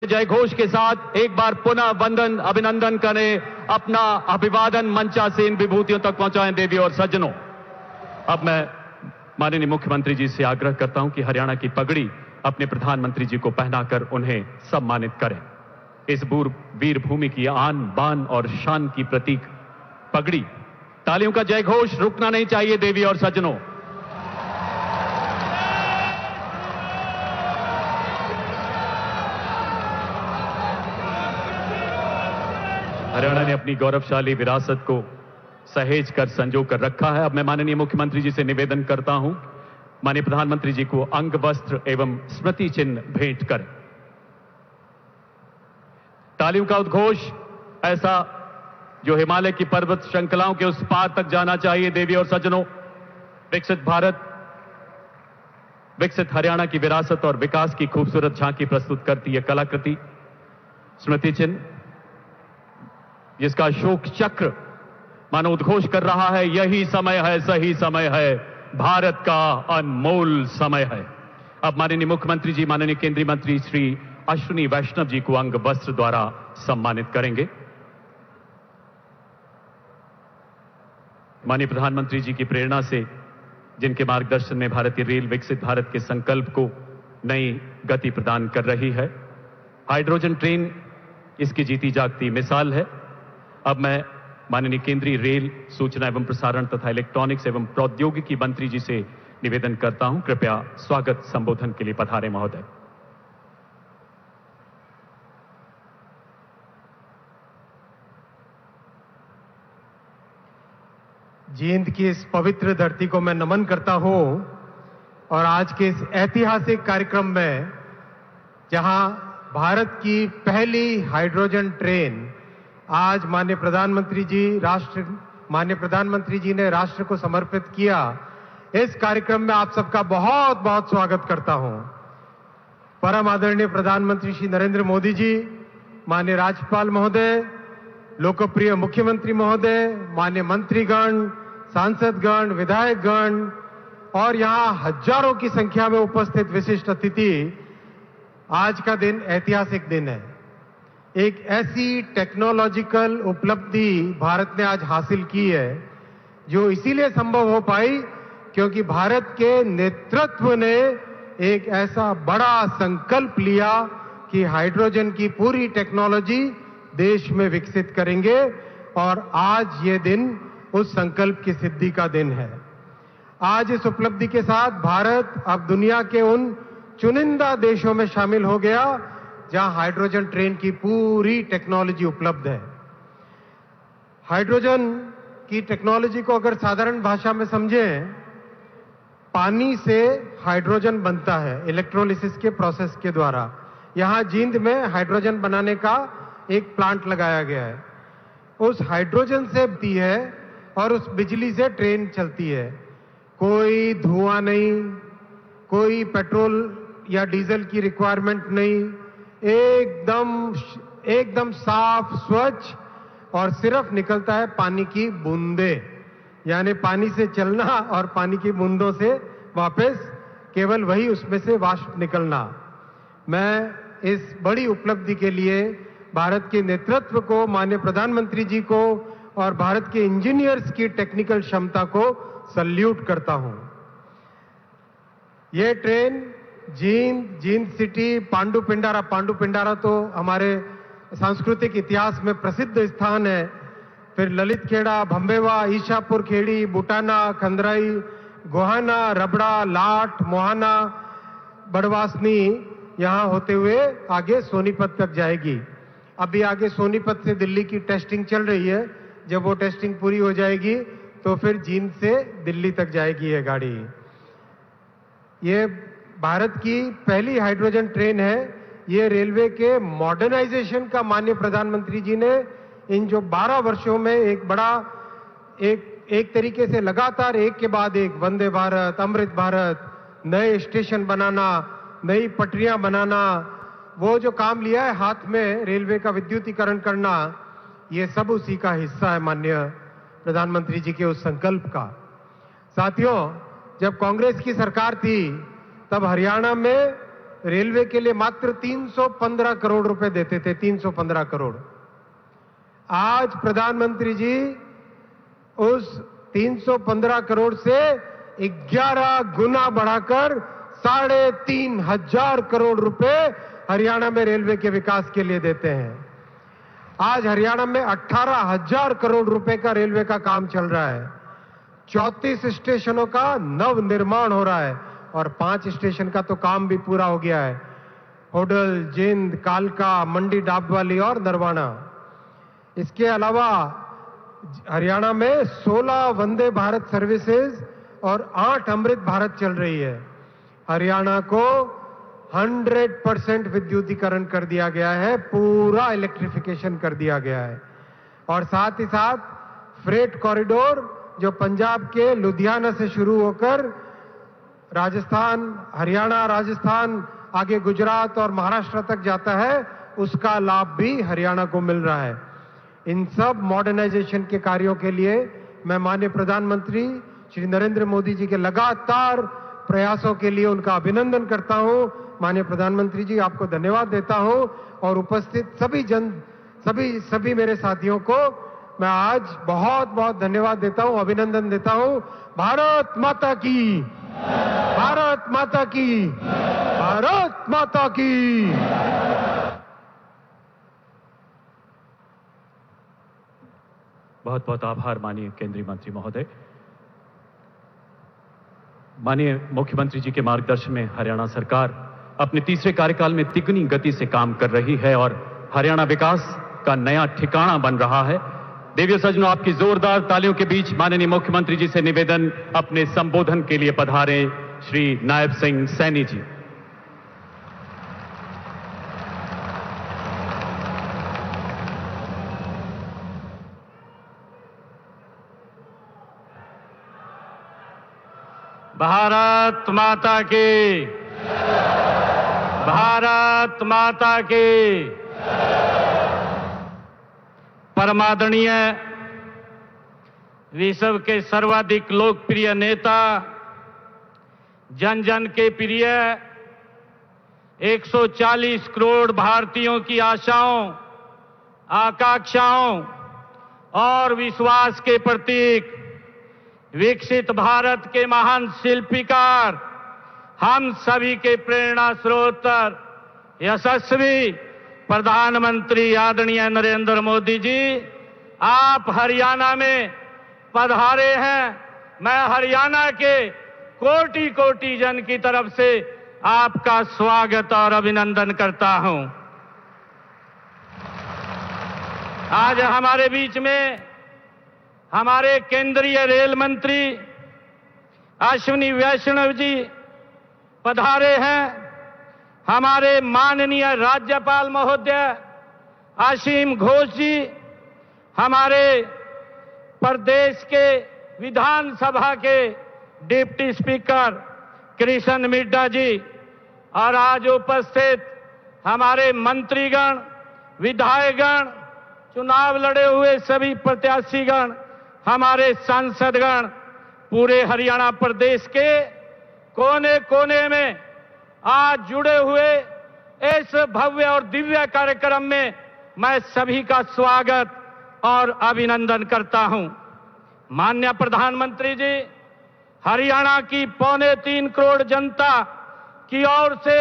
जय घोष के साथ एक बार पुनः वंदन अभिनंदन करें, अपना अभिवादन मंचासीन विभूतियों तक पहुंचाएं देवी और सज्जनों। अब मैं माननीय मुख्यमंत्री जी से आग्रह करता हूं कि हरियाणा की पगड़ी अपने प्रधानमंत्री जी को पहनाकर उन्हें सम्मानित करें। इस वीर भूमि की आन बान और शान की प्रतीक पगड़ी। तालियों का जय घोष रुकना नहीं चाहिए देवी और सज्जनों। हरियाणा ने अपनी गौरवशाली विरासत को सहेज कर संजो कर रखा है। अब मैं माननीय मुख्यमंत्री जी से निवेदन करता हूं, माननीय प्रधानमंत्री जी को अंग वस्त्र एवं स्मृति चिन्ह भेंट करें। तालियों का उद्घोष ऐसा जो हिमालय की पर्वत श्रृंखलाओं के उस पार तक जाना चाहिए देवी और सज्जनों। विकसित भारत, विकसित हरियाणा की विरासत और विकास की खूबसूरत झांकी प्रस्तुत करती है कलाकृति स्मृति चिन्ह, जिसका अशोक चक्र मानो उद्घोष कर रहा है, यही समय है, सही समय है, भारत का अनमोल समय है। अब माननीय मुख्यमंत्री जी माननीय केंद्रीय मंत्री श्री अश्विनी वैष्णव जी को अंग वस्त्र द्वारा सम्मानित करेंगे। माननीय प्रधानमंत्री जी की प्रेरणा से, जिनके मार्गदर्शन में भारतीय रेल विकसित भारत के संकल्प को नई गति प्रदान कर रही है, हाइड्रोजन ट्रेन इसकी जीती जागती मिसाल है। अब मैं माननीय केंद्रीय रेल, सूचना एवं प्रसारण तथा इलेक्ट्रॉनिक्स एवं प्रौद्योगिकी मंत्री जी से निवेदन करता हूं, कृपया स्वागत संबोधन के लिए पधारें महोदय। जींद की इस पवित्र धरती को मैं नमन करता हूं और आज के इस ऐतिहासिक कार्यक्रम में, जहां भारत की पहली हाइड्रोजन ट्रेन आज माननीय प्रधानमंत्री जी ने राष्ट्र को समर्पित किया, इस कार्यक्रम में आप सबका बहुत बहुत स्वागत करता हूं। परम आदरणीय प्रधानमंत्री श्री नरेंद्र मोदी जी, माननीय राज्यपाल महोदय, लोकप्रिय मुख्यमंत्री महोदय, माननीय मंत्रीगण, सांसदगण, विधायकगण और यहां हजारों की संख्या में उपस्थित विशिष्ट अतिथि, आज का दिन ऐतिहासिक दिन है। एक ऐसी टेक्नोलॉजिकल उपलब्धि भारत ने आज हासिल की है जो इसीलिए संभव हो पाई क्योंकि भारत के नेतृत्व ने एक ऐसा बड़ा संकल्प लिया कि हाइड्रोजन की पूरी टेक्नोलॉजी देश में विकसित करेंगे और आज ये दिन उस संकल्प की सिद्धि का दिन है। आज इस उपलब्धि के साथ भारत अब दुनिया के उन चुनिंदा देशों में शामिल हो गया जहां हाइड्रोजन ट्रेन की पूरी टेक्नोलॉजी उपलब्ध है। हाइड्रोजन की टेक्नोलॉजी को अगर साधारण भाषा में समझें, पानी से हाइड्रोजन बनता है इलेक्ट्रोलिसिस के प्रोसेस के द्वारा। यहां जींद में हाइड्रोजन बनाने का एक प्लांट लगाया गया है। उस हाइड्रोजन से बनती है और उस बिजली से ट्रेन चलती है। कोई धुआं नहीं, कोई पेट्रोल या डीजल की रिक्वायरमेंट नहीं, एकदम साफ स्वच्छ, और सिर्फ निकलता है पानी की बूंदे, यानी पानी से चलना और पानी की बूंदों से वापस केवल वही उसमें से वाष्प निकलना। मैं इस बड़ी उपलब्धि के लिए भारत के नेतृत्व को, माननीय प्रधानमंत्री जी को और भारत के इंजीनियर्स की टेक्निकल क्षमता को सल्यूट करता हूं। यह ट्रेन जींद सिटी, पांडुपिंडारा तो हमारे सांस्कृतिक इतिहास में प्रसिद्ध स्थान है। फिर ललित खेड़ा, भंबेवा, ईशापुर खेड़ी, बुटाना, खंदराई, गोहाना, रबड़ा, लाट, मोहाना, बड़वासनी, यहां होते हुए आगे सोनीपत तक जाएगी। अभी आगे सोनीपत से दिल्ली की टेस्टिंग चल रही है। जब वो टेस्टिंग पूरी हो जाएगी तो फिर जींद से दिल्ली तक जाएगी ये गाड़ी। ये भारत की पहली हाइड्रोजन ट्रेन है। ये रेलवे के मॉडर्नाइजेशन का माननीय प्रधानमंत्री जी ने इन जो 12 वर्षों में एक तरीके से लगातार एक के बाद एक वंदे भारत, अमृत भारत, नए स्टेशन बनाना, नई पटरियां बनाना, वो जो काम लिया है हाथ में रेलवे का विद्युतीकरण करना, ये सब उसी का हिस्सा है माननीय प्रधानमंत्री जी के उस संकल्प का। साथियों, जब कांग्रेस की सरकार थी तब हरियाणा में रेलवे के लिए मात्र 315 करोड़ रुपए देते थे, 315 करोड़। आज प्रधानमंत्री जी उस 315 करोड़ से 11 गुना बढ़ाकर 3,500 करोड़ रुपए हरियाणा में रेलवे के विकास के लिए देते हैं। आज हरियाणा में 18,000 करोड़ रुपए का रेलवे का काम चल रहा है। 34 स्टेशनों का नव निर्माण हो रहा है और 5 स्टेशन का तो काम भी पूरा हो गया है। होडल, जिंद, कालका, मंडी डाबवाली और नरवाना। इसके अलावा हरियाणा में 16 वंदे भारत सर्विसेज और 8 अमृत भारत चल रही है। हरियाणा को 100% विद्युतीकरण कर दिया गया है, पूरा इलेक्ट्रिफिकेशन कर दिया गया है। और साथ ही साथ फ्रेट कॉरिडोर जो पंजाब के लुधियाना से शुरू होकर राजस्थान, हरियाणा, राजस्थान, आगे गुजरात और महाराष्ट्र तक जाता है, उसका लाभ भी हरियाणा को मिल रहा है। इन सब मॉडर्नाइजेशन के कार्यों के लिए मैं माननीय प्रधानमंत्री श्री नरेंद्र मोदी जी के लगातार प्रयासों के लिए उनका अभिनंदन करता हूं। माननीय प्रधानमंत्री जी, आपको धन्यवाद देता हूं और उपस्थित सभी मेरे साथियों को मैं आज बहुत बहुत धन्यवाद देता हूं, अभिनंदन देता हूं। भारत माता की, भारत माता की, भारत माता की। बहुत बहुत आभार माननीय केंद्रीय मंत्री महोदय। माननीय मुख्यमंत्री जी के मार्गदर्शन में हरियाणा सरकार अपने तीसरे कार्यकाल में तिगनी गति से काम कर रही है और हरियाणा विकास का नया ठिकाना बन रहा है। देवियों सज्जनों, आपकी जोरदार तालियों के बीच माननीय मुख्यमंत्री जी से निवेदन, अपने संबोधन के लिए पधारे श्री नायब सिंह सैनी जी। भारत माता की, भारत माता की। परमादरणीय विश्व के सर्वाधिक लोकप्रिय नेता, जन जन के प्रिय, 140 करोड़ भारतीयों की आशाओं, आकांक्षाओं और विश्वास के प्रतीक, विकसित भारत के महान शिल्पकार, हम सभी के प्रेरणा स्रोत, यशस्वी प्रधानमंत्री आदरणीय नरेंद्र मोदी जी, आप हरियाणा में पधारे हैं। मैं हरियाणा के कोटि कोटि जन की तरफ से आपका स्वागत और अभिनंदन करता हूं। आज हमारे बीच में हमारे केंद्रीय रेल मंत्री अश्विनी वैष्णव जी पधारे हैं। हमारे माननीय राज्यपाल महोदय असीम घोष जी, हमारे प्रदेश के विधानसभा के डिप्टी स्पीकर कृष्ण मिड्डा जी और आज उपस्थित हमारे मंत्रीगण, विधायकगण, चुनाव लड़े हुए सभी प्रत्याशीगण, हमारे सांसदगण, पूरे हरियाणा प्रदेश के कोने कोने में आज जुड़े हुए इस भव्य और दिव्य कार्यक्रम में मैं सभी का स्वागत और अभिनंदन करता हूं। माननीय प्रधानमंत्री जी, हरियाणा की 3.25 करोड़ जनता की ओर से,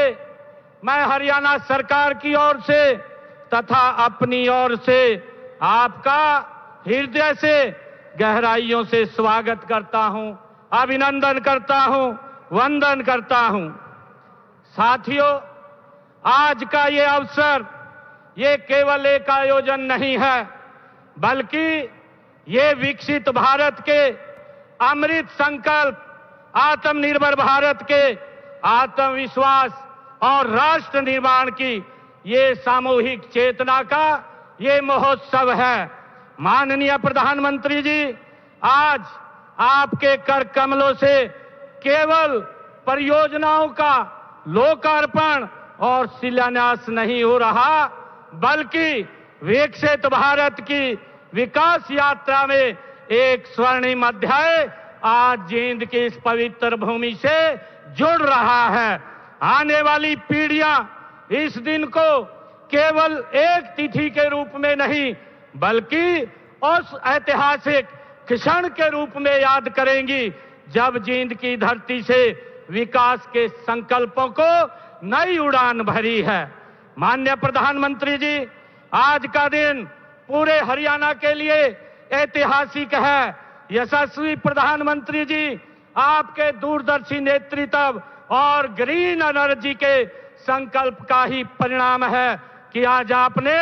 मैं हरियाणा सरकार की ओर से तथा अपनी ओर से आपका हृदय से गहराइयों से स्वागत करता हूं, अभिनंदन करता हूं, वंदन करता हूं। साथियों, आज का ये अवसर ये केवल एक आयोजन नहीं है, बल्कि ये विकसित भारत के अमृत संकल्प, आत्मनिर्भर भारत के आत्मविश्वास और राष्ट्र निर्माण की ये सामूहिक चेतना का ये महोत्सव है। माननीय प्रधानमंत्री जी, आज आपके कर कमलों से केवल परियोजनाओं का लोकार्पण और शिलान्यास नहीं हो रहा, बल्कि विकसित भारत की विकास यात्रा में एक स्वर्णिम अध्याय आज जींद की इस पवित्र भूमि से जुड़ रहा है। आने वाली पीढ़ियां इस दिन को केवल एक तिथि के रूप में नहीं बल्कि उस ऐतिहासिक क्षण के रूप में याद करेंगी जब जींद की धरती से विकास के संकल्पों को नई उड़ान भरी है। माननीय प्रधानमंत्री जी, आज का दिन पूरे हरियाणा के लिए ऐतिहासिक है। यशस्वी प्रधानमंत्री जी, आपके दूरदर्शी नेतृत्व और ग्रीन एनर्जी के संकल्प का ही परिणाम है कि आज आपने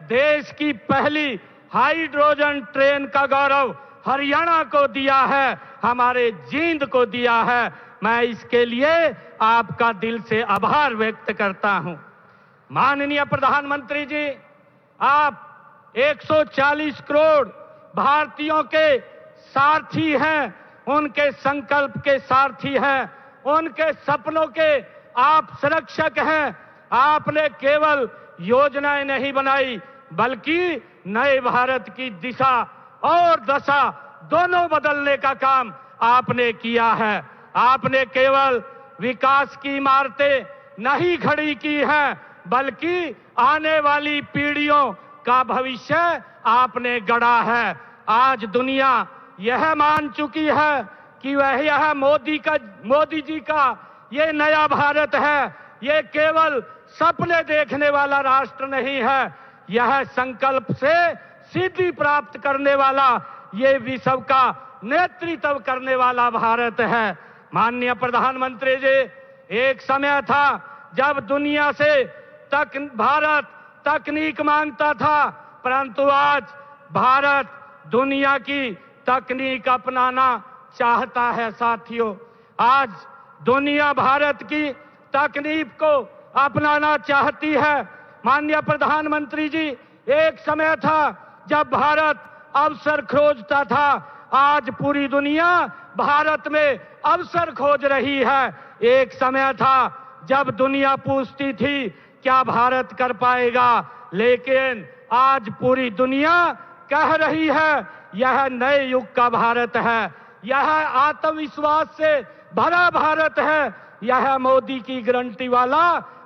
देश की पहली हाइड्रोजन ट्रेन का गौरव हरियाणा को दिया है, हमारे जींद को दिया है। मैं इसके लिए आपका दिल से आभार व्यक्त करता हूं। माननीय प्रधानमंत्री जी, आप 140 करोड़ भारतीयों के सारथी हैं, उनके संकल्प के सारथी हैं, उनके सपनों के आप संरक्षक हैं। आपने केवल योजनाएं नहीं बनाई बल्कि नए भारत की दिशा और दशा दोनों बदलने का काम आपने किया है। आपने केवल विकास की इमारतें नहीं खड़ी की हैं बल्कि आने वाली पीढ़ियों का भविष्य आपने गढ़ा है। आज दुनिया यह मान चुकी है कि यह मोदी जी का ये नया भारत है। ये केवल सपने देखने वाला राष्ट्र नहीं है, यह संकल्प से सिद्धि प्राप्त करने वाला, ये विश्व का नेतृत्व करने वाला भारत है। माननीय प्रधानमंत्री जी, एक समय था जब दुनिया से भारत तकनीक मांगता था, परंतु आज भारत दुनिया की तकनीक अपनाना चाहता है। साथियों, आज दुनिया भारत की तकनीक को अपनाना चाहती है। माननीय प्रधानमंत्री जी, एक समय था जब भारत अवसर खोजता था, आज पूरी दुनिया भारत में अवसर खोज रही है। एक समय था जब दुनिया पूछती थी क्या भारत कर पाएगा, लेकिन आज पूरी दुनिया कह रही है यह नए युग का भारत है, यह आत्मविश्वास से भरा भारत है, यह मोदी की गारंटी वाला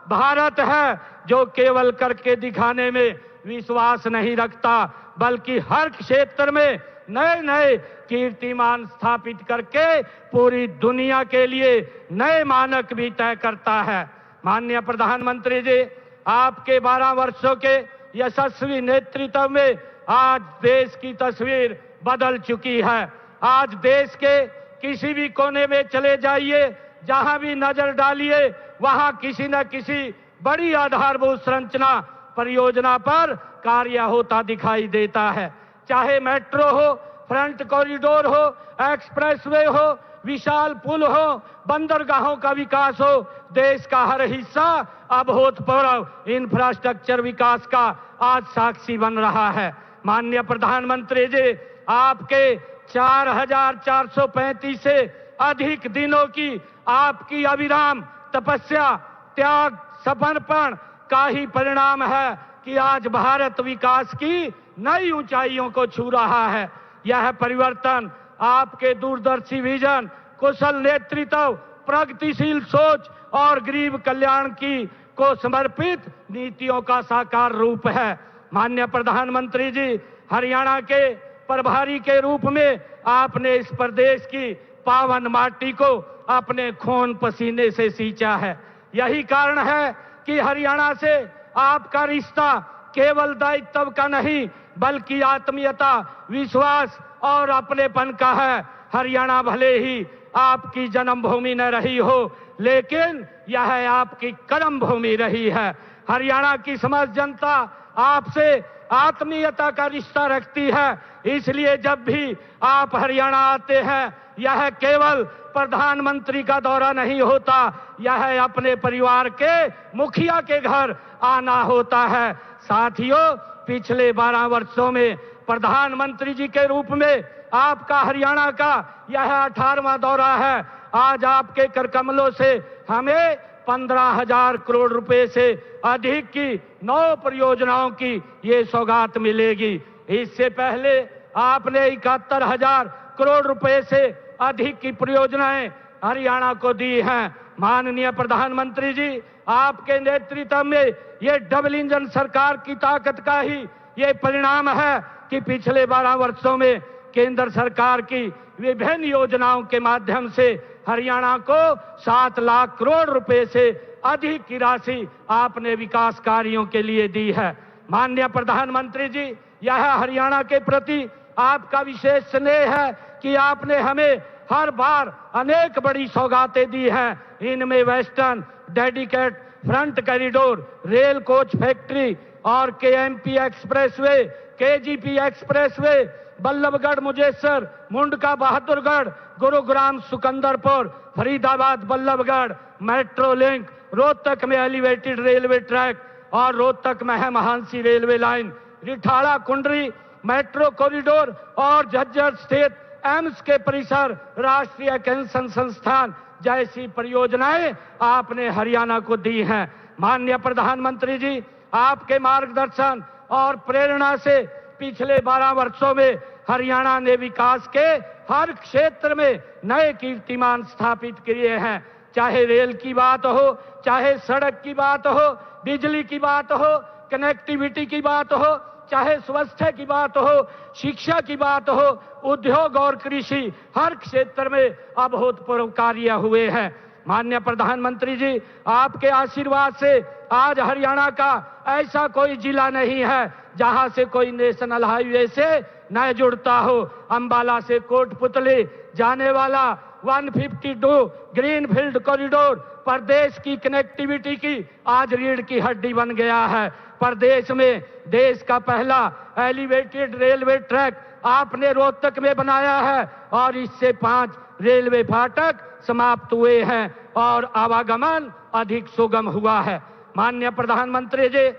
भारत है जो केवल करके दिखाने में विश्वास नहीं रखता बल्कि हर क्षेत्र में नए नए कीर्तिमान स्थापित करके पूरी दुनिया के लिए नए मानक भी तय करता है। माननीय प्रधानमंत्री जी, आपके 12 वर्षों के यशस्वी नेतृत्व में आज देश की तस्वीर बदल चुकी है। आज देश के किसी भी कोने में चले जाइए, जहां भी नजर डालिए, वहां किसी न किसी बड़ी आधारभूत संरचना परियोजना पर कार्य होता दिखाई देता है। चाहे मेट्रो हो, फ्रंट कॉरिडोर हो, एक्सप्रेसवे हो, विशाल पुल हो, बंदरगाहों का विकास हो, देश का हर हिस्सा अभूतपूर्व इंफ्रास्ट्रक्चर विकास का आज साक्षी बन रहा है। माननीय प्रधानमंत्री जी, आपके 4435 से अधिक दिनों की आपकी अविराम तपस्या, त्याग, समर्पण का ही परिणाम है कि आज भारत विकास की नई ऊंचाइयों को छू रहा है। यह परिवर्तन आपके दूरदर्शी विजन, कुशल नेतृत्व, प्रगतिशील सोच और गरीब कल्याण की को समर्पित नीतियों का साकार रूप है। माननीय प्रधानमंत्री जी, हरियाणा के प्रभारी के रूप में आपने इस प्रदेश की पावन माटी को अपने खून पसीने से सींचा है। यही कारण है कि हरियाणा से आपका रिश्ता केवल दायित्व का नहीं बल्कि आत्मीयता, विश्वास और अपनेपन का है। हरियाणा भले ही आपकी जन्मभूमि न रही हो, लेकिन यह आपकी कर्म भूमि रही है। हरियाणा की समस्त जनता आपसे आत्मीयता का रिश्ता रखती है, इसलिए जब भी आप हरियाणा आते हैं, यह केवल प्रधानमंत्री का दौरा नहीं होता, यह अपने परिवार के मुखिया के घर आना होता है। साथियों, पिछले 12 वर्षों में प्रधानमंत्री जी के रूप में आपका हरियाणा का यह 18वां दौरा है। आज आपके कर कमलों से हमें 15,000 करोड़ रुपए से अधिक की 9 परियोजनाओं की ये सौगात मिलेगी। इससे पहले आपने 71,000 करोड़ रुपए से अधिक की परियोजनाएं हरियाणा को दी हैं। माननीय प्रधानमंत्री जी, आपके नेतृत्व में ये डबल इंजन सरकार की ताकत का ही ये परिणाम है कि पिछले 12 वर्षों में केंद्र सरकार की विभिन्न योजनाओं के माध्यम से हरियाणा को 7 लाख करोड़ रुपए से अधिक की राशि आपने विकास कार्यों के लिए दी है। माननीय प्रधानमंत्री जी, यह हरियाणा के प्रति आपका विशेष स्नेह है कि आपने हमें हर बार अनेक बड़ी सौगातें दी हैं। इनमें western dedicate front corridor, rail coach factory और KMP expressway, KGP expressway, Ballabhgarh Mujesar, Mundka Bahadurgarh, Gurugram Sukandarpur, Faridabad Ballabhgarh, metro link, Rohtak में एलिवेटेड रेलवे ट्रैक और रोहतक में है Mahansi railway line, Rithara Kundri metro corridor और झज्जर स्थित एम्स के परिसर, राष्ट्रीय कैंसर संस्थान जैसी परियोजनाएं आपने हरियाणा को दी हैं। माननीय प्रधानमंत्री जी, आपके मार्गदर्शन और प्रेरणा से पिछले 12 वर्षों में हरियाणा ने विकास के हर क्षेत्र में नए कीर्तिमान स्थापित किए हैं। चाहे रेल की बात हो, चाहे सड़क की बात हो, बिजली की बात हो, कनेक्टिविटी की बात हो, चाहे स्वास्थ्य की बात हो, शिक्षा की बात हो, उद्योग और कृषि, हर क्षेत्र में अभूतपूर्व कार्य हुए हैं। माननीय प्रधानमंत्री जी, आपके आशीर्वाद से आज हरियाणा का ऐसा कोई जिला नहीं है जहां से कोई नेशनल हाईवे से न जुड़ता हो। अंबाला से कोटपुतली जाने वाला 152 ग्रीनफील्ड कॉरिडोर प्रदेश की कनेक्टिविटी की आज रीढ़ की हड्डी बन गया है। प्रदेश में देश का पहला एलिवेटेड रेलवे ट्रैक आपने रोहतक में बनाया है और इससे 5 रेलवे फाटक समाप्त हुए हैं और आवागमन अधिक सुगम हुआ है। माननीय प्रधानमंत्री जी,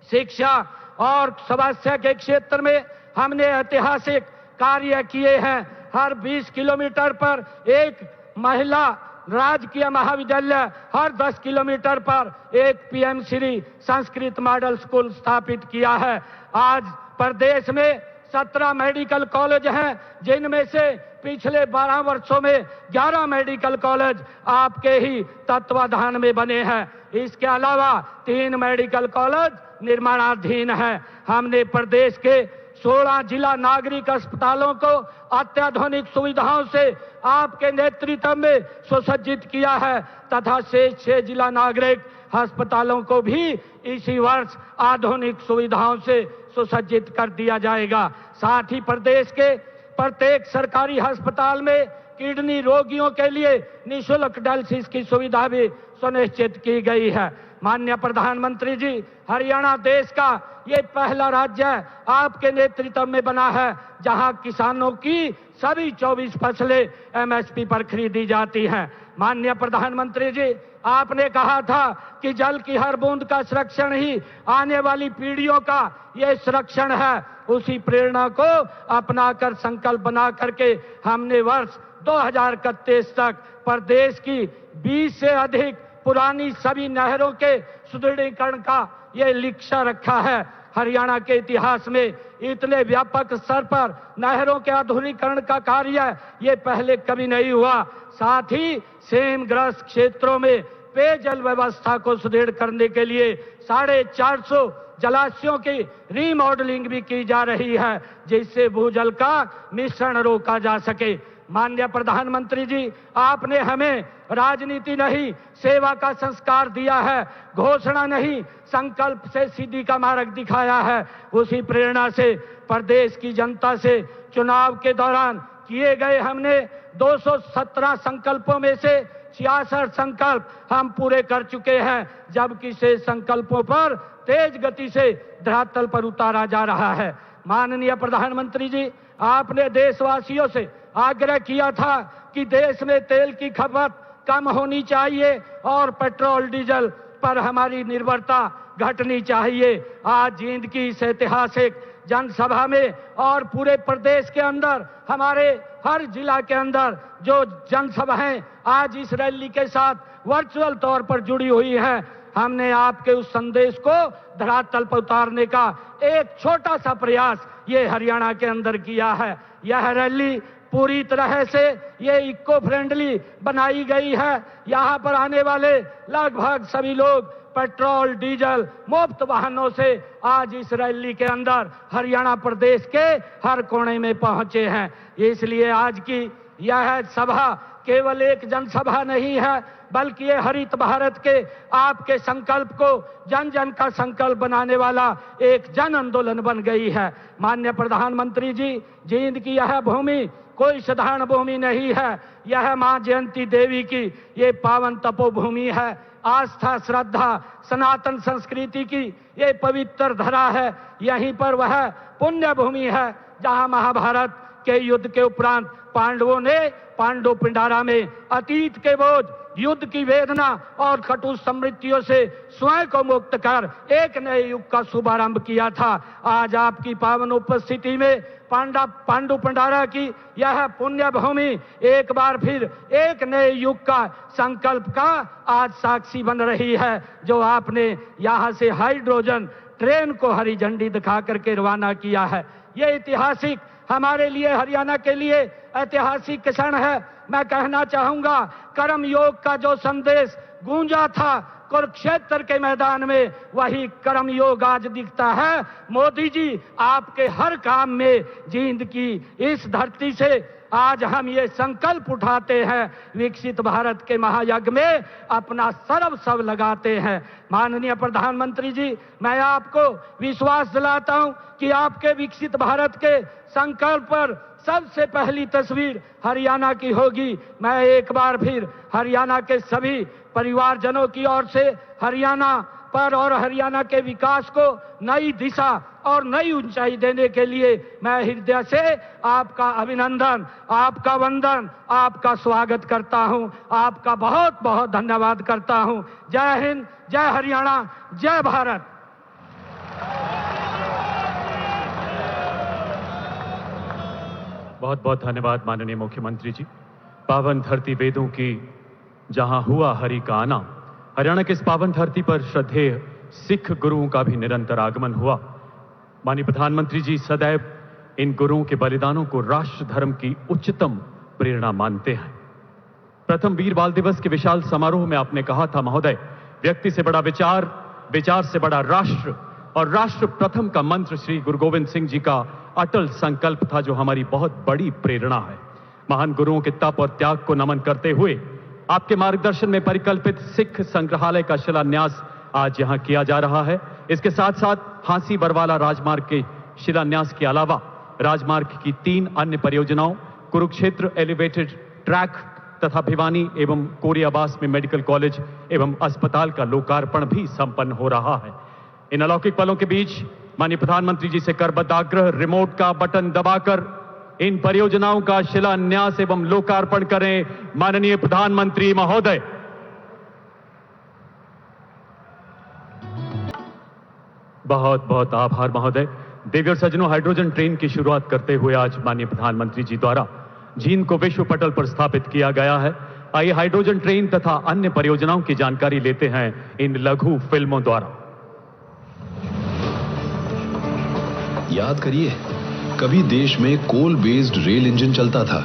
शिक्षा और स्वास्थ्य के क्षेत्र में हमने ऐतिहासिक कार्य किए हैं। हर 20 किलोमीटर पर एक महिला राजकीय महाविद्यालय, हर 10 किलोमीटर पर एक PM Shri Sanskrit model school स्थापित किया है। आज प्रदेश में 17 मेडिकल कॉलेज हैं, जिनमें से पिछले 12 वर्षों में 11 मेडिकल कॉलेज आपके ही तत्वाधान में बने हैं। इसके अलावा 3 मेडिकल कॉलेज निर्माणाधीन हैं। हमने प्रदेश के 16 जिला नागरिक अस्पतालों को अत्याधुनिक सुविधाओं से आपके नेतृत्व में सुसज्जित किया है तथा शेष 6 जिला नागरिक अस्पतालों को भी इसी वर्ष आधुनिक सुविधाओं से सुसज्जित कर दिया जाएगा। साथ ही प्रदेश के प्रत्येक सरकारी अस्पताल में किडनी रोगियों के लिए निःशुल्क डायलिसिस की सुविधा भी सुनिश्चित की गई है। माननीय प्रधानमंत्री जी, हरियाणा देश का ये पहला राज्य आपके नेतृत्व में बना है जहां किसानों की सभी 24 फसलें एमएसपी पर खरीदी जाती हैं। माननीय प्रधानमंत्री जी, आपने कहा था कि जल की हर बूंद का संरक्षण ही आने वाली पीढ़ियों का ये संरक्षण है। उसी प्रेरणा को अपनाकर संकल्प बना करके हमने वर्ष 2031 तक प्रदेश की 20 से अधिक पुरानी सभी नहरों के सुदृढ़ीकरण का ये लक्ष्य रखा है। हरियाणा के इतिहास में इतने व्यापक स्तर पर नहरों के आधुनिकीकरण का कार्य ये पहले कभी नहीं हुआ। साथ ही सेमग्रस्त क्षेत्रों में पेयजल व्यवस्था को सुदृढ़ करने के लिए 450 जलाशयों की रीमॉडलिंग भी की जा रही है, जिससे भूजल का मिश्रण रोका जा सके। माननीय प्रधानमंत्री जी, आपने हमें राजनीति नहीं सेवा का संस्कार दिया है, घोषणा नहीं संकल्प से सिद्धि का मार्ग दिखाया है। उसी प्रेरणा से प्रदेश की जनता से चुनाव के दौरान किए गए हमने 217 संकल्पों में से 66 संकल्प हम पूरे कर चुके हैं, जबकि शेष संकल्पों पर तेज गति से धरातल पर उतारा जा रहा है। माननीय प्रधानमंत्री जी, आपने देशवासियों से आग्रह किया था कि देश में तेल की खपत कम होनी चाहिए और पेट्रोल डीजल पर हमारी निर्भरता घटनी चाहिए। आज जींद की इस ऐतिहासिक जनसभा में और पूरे प्रदेश के अंदर, हमारे हर जिला के अंदर जो जनसभाएं आज इस रैली के साथ वर्चुअल तौर पर जुड़ी हुई हैं, हमने आपके उस संदेश को धरातल पर उतारने का एक छोटा सा प्रयास ये हरियाणा के अंदर किया है। यह रैली पूरी तरह से ये इको फ्रेंडली बनाई गई है। यहाँ पर आने वाले लगभग सभी लोग पेट्रोल डीजल मुफ्त वाहनों से आज इस रैली के अंदर हरियाणा प्रदेश के हर कोने में पहुंचे हैं। इसलिए आज की यह सभा केवल एक जनसभा नहीं है, बल्कि ये हरित भारत के आपके संकल्प को जन जन का संकल्प बनाने वाला एक जन आंदोलन बन गई है। माननीय प्रधानमंत्री जी, जींद की यह भूमि कोई साधारण भूमि नहीं है। यह मां जयंती देवी की ये पावन तपोभूमि है। आस्था, श्रद्धा, सनातन संस्कृति की ये पवित्र धरा है। यहीं पर वह पुण्य भूमि है जहां महाभारत के युद्ध के उपरांत पांडवों ने पांडु पिंडारा में अतीत के बोझ, युद्ध की वेदना और कटु स्मृतियों से स्वयं को मुक्त कर एक नए युग का शुभारंभ किया था। आज आपकी पावन उपस्थिति में पांडु पिंडारा की यह पुण्य भूमि एक बार फिर एक नए युग का संकल्प का आज साक्षी बन रही है, जो आपने यहां से हाइड्रोजन ट्रेन को हरी झंडी दिखा करके रवाना किया है। यह ऐतिहासिक, हमारे लिए, हरियाणा के लिए ऐतिहासिक क्षण है। मैं कहना चाहूंगा, कर्म योग का जो संदेश गूंजा था कुरुक्षेत्र के मैदान में, वही कर्म योग आज दिखता है। मोदी जी, आपके हर काम में जींद की इस धरती से आज हम ये संकल्प उठाते हैं, विकसित भारत के महायज्ञ में अपना सर्वस्व लगाते हैं। माननीय प्रधानमंत्री जी, मैं आपको विश्वास दिलाता हूं कि आपके विकसित भारत के संकल्प पर सबसे पहली तस्वीर हरियाणा की होगी। मैं एक बार फिर हरियाणा के सभी परिवारजनों की ओर से हरियाणा पर और हरियाणा के विकास को नई दिशा और नई ऊंचाई देने के लिए मैं हृदय से आपका अभिनंदन, आपका वंदन, आपका स्वागत करता हूं। आपका बहुत बहुत धन्यवाद करता हूं। जय हिंद, जय हरियाणा, जय भारत। बहुत बहुत धन्यवाद माननीय मुख्यमंत्री जी। पावन धरती वेदों की जहां हुआ हरि का आना, हरियाणा की इस पावन धरती पर श्रद्धेय सिख गुरुओं का भी निरंतर आगमन हुआ। माननीय प्रधानमंत्री जी सदैव इन गुरुओं के बलिदानों को राष्ट्र धर्म की उच्चतम प्रेरणा मानते हैं। प्रथम वीर बाल दिवस के विशाल समारोह में आपने कहा था, महोदय, व्यक्ति से बड़ा विचार, विचार से बड़ा राष्ट्र, और राष्ट्र प्रथम का मंत्र श्री गुरु गोविंद सिंह जी का अटल संकल्प था, जो हमारी बहुत बड़ी प्रेरणा है। महान गुरुओं के तप और त्याग को नमन करते हुए आपके मार्गदर्शन में परिकल्पित सिख संग्रहालय का शिलान्यास आज यहां किया जा रहा है। इसके साथ साथ हांसी बरवाला राजमार्ग के शिलान्यास के अलावा राजमार्ग की 3 अन्य परियोजनाओं, कुरुक्षेत्र एलिवेटेड ट्रैक तथा भिवानी एवं कोरियाबास में मेडिकल कॉलेज एवं अस्पताल का लोकार्पण भी संपन्न हो रहा है। इन अलौकिक पलों के बीच माननीय प्रधानमंत्री जी से करबद्ध आग्रह, रिमोट का बटन दबाकर इन परियोजनाओं का शिलान्यास एवं लोकार्पण करें। माननीय प्रधानमंत्री महोदय। बहुत बहुत आभार महोदय। देवी और सज्जनों, हाइड्रोजन ट्रेन की शुरुआत करते हुए आज माननीय प्रधानमंत्री जी द्वारा जींद को विश्व पटल पर स्थापित किया गया है। आइए हाइड्रोजन ट्रेन तथा अन्य परियोजनाओं की जानकारी लेते हैं इन लघु फिल्मों द्वारा। याद करिए, कभी देश में कोल बेस्ड रेल इंजन चलता था,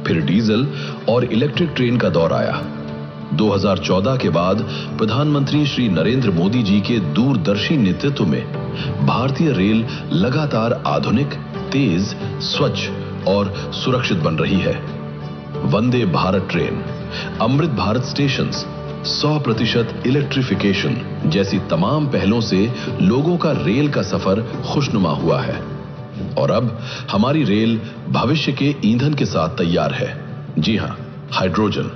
फिर डीजल और इलेक्ट्रिक ट्रेन का दौर आया। 2014 के बाद प्रधानमंत्री श्री नरेंद्र मोदी जी के दूरदर्शी नेतृत्व में भारतीय रेल लगातार आधुनिक, तेज, स्वच्छ और सुरक्षित बन रही है। Vande Bharat train, Amrit Bharat stations, 100% electrification जैसी तमाम पहलों से लोगों का रेल का सफर खुशनुमा हुआ है। और अब हमारी रेल भविष्य के ईंधन के साथ तैयार है। जी हां, हाइड्रोजन।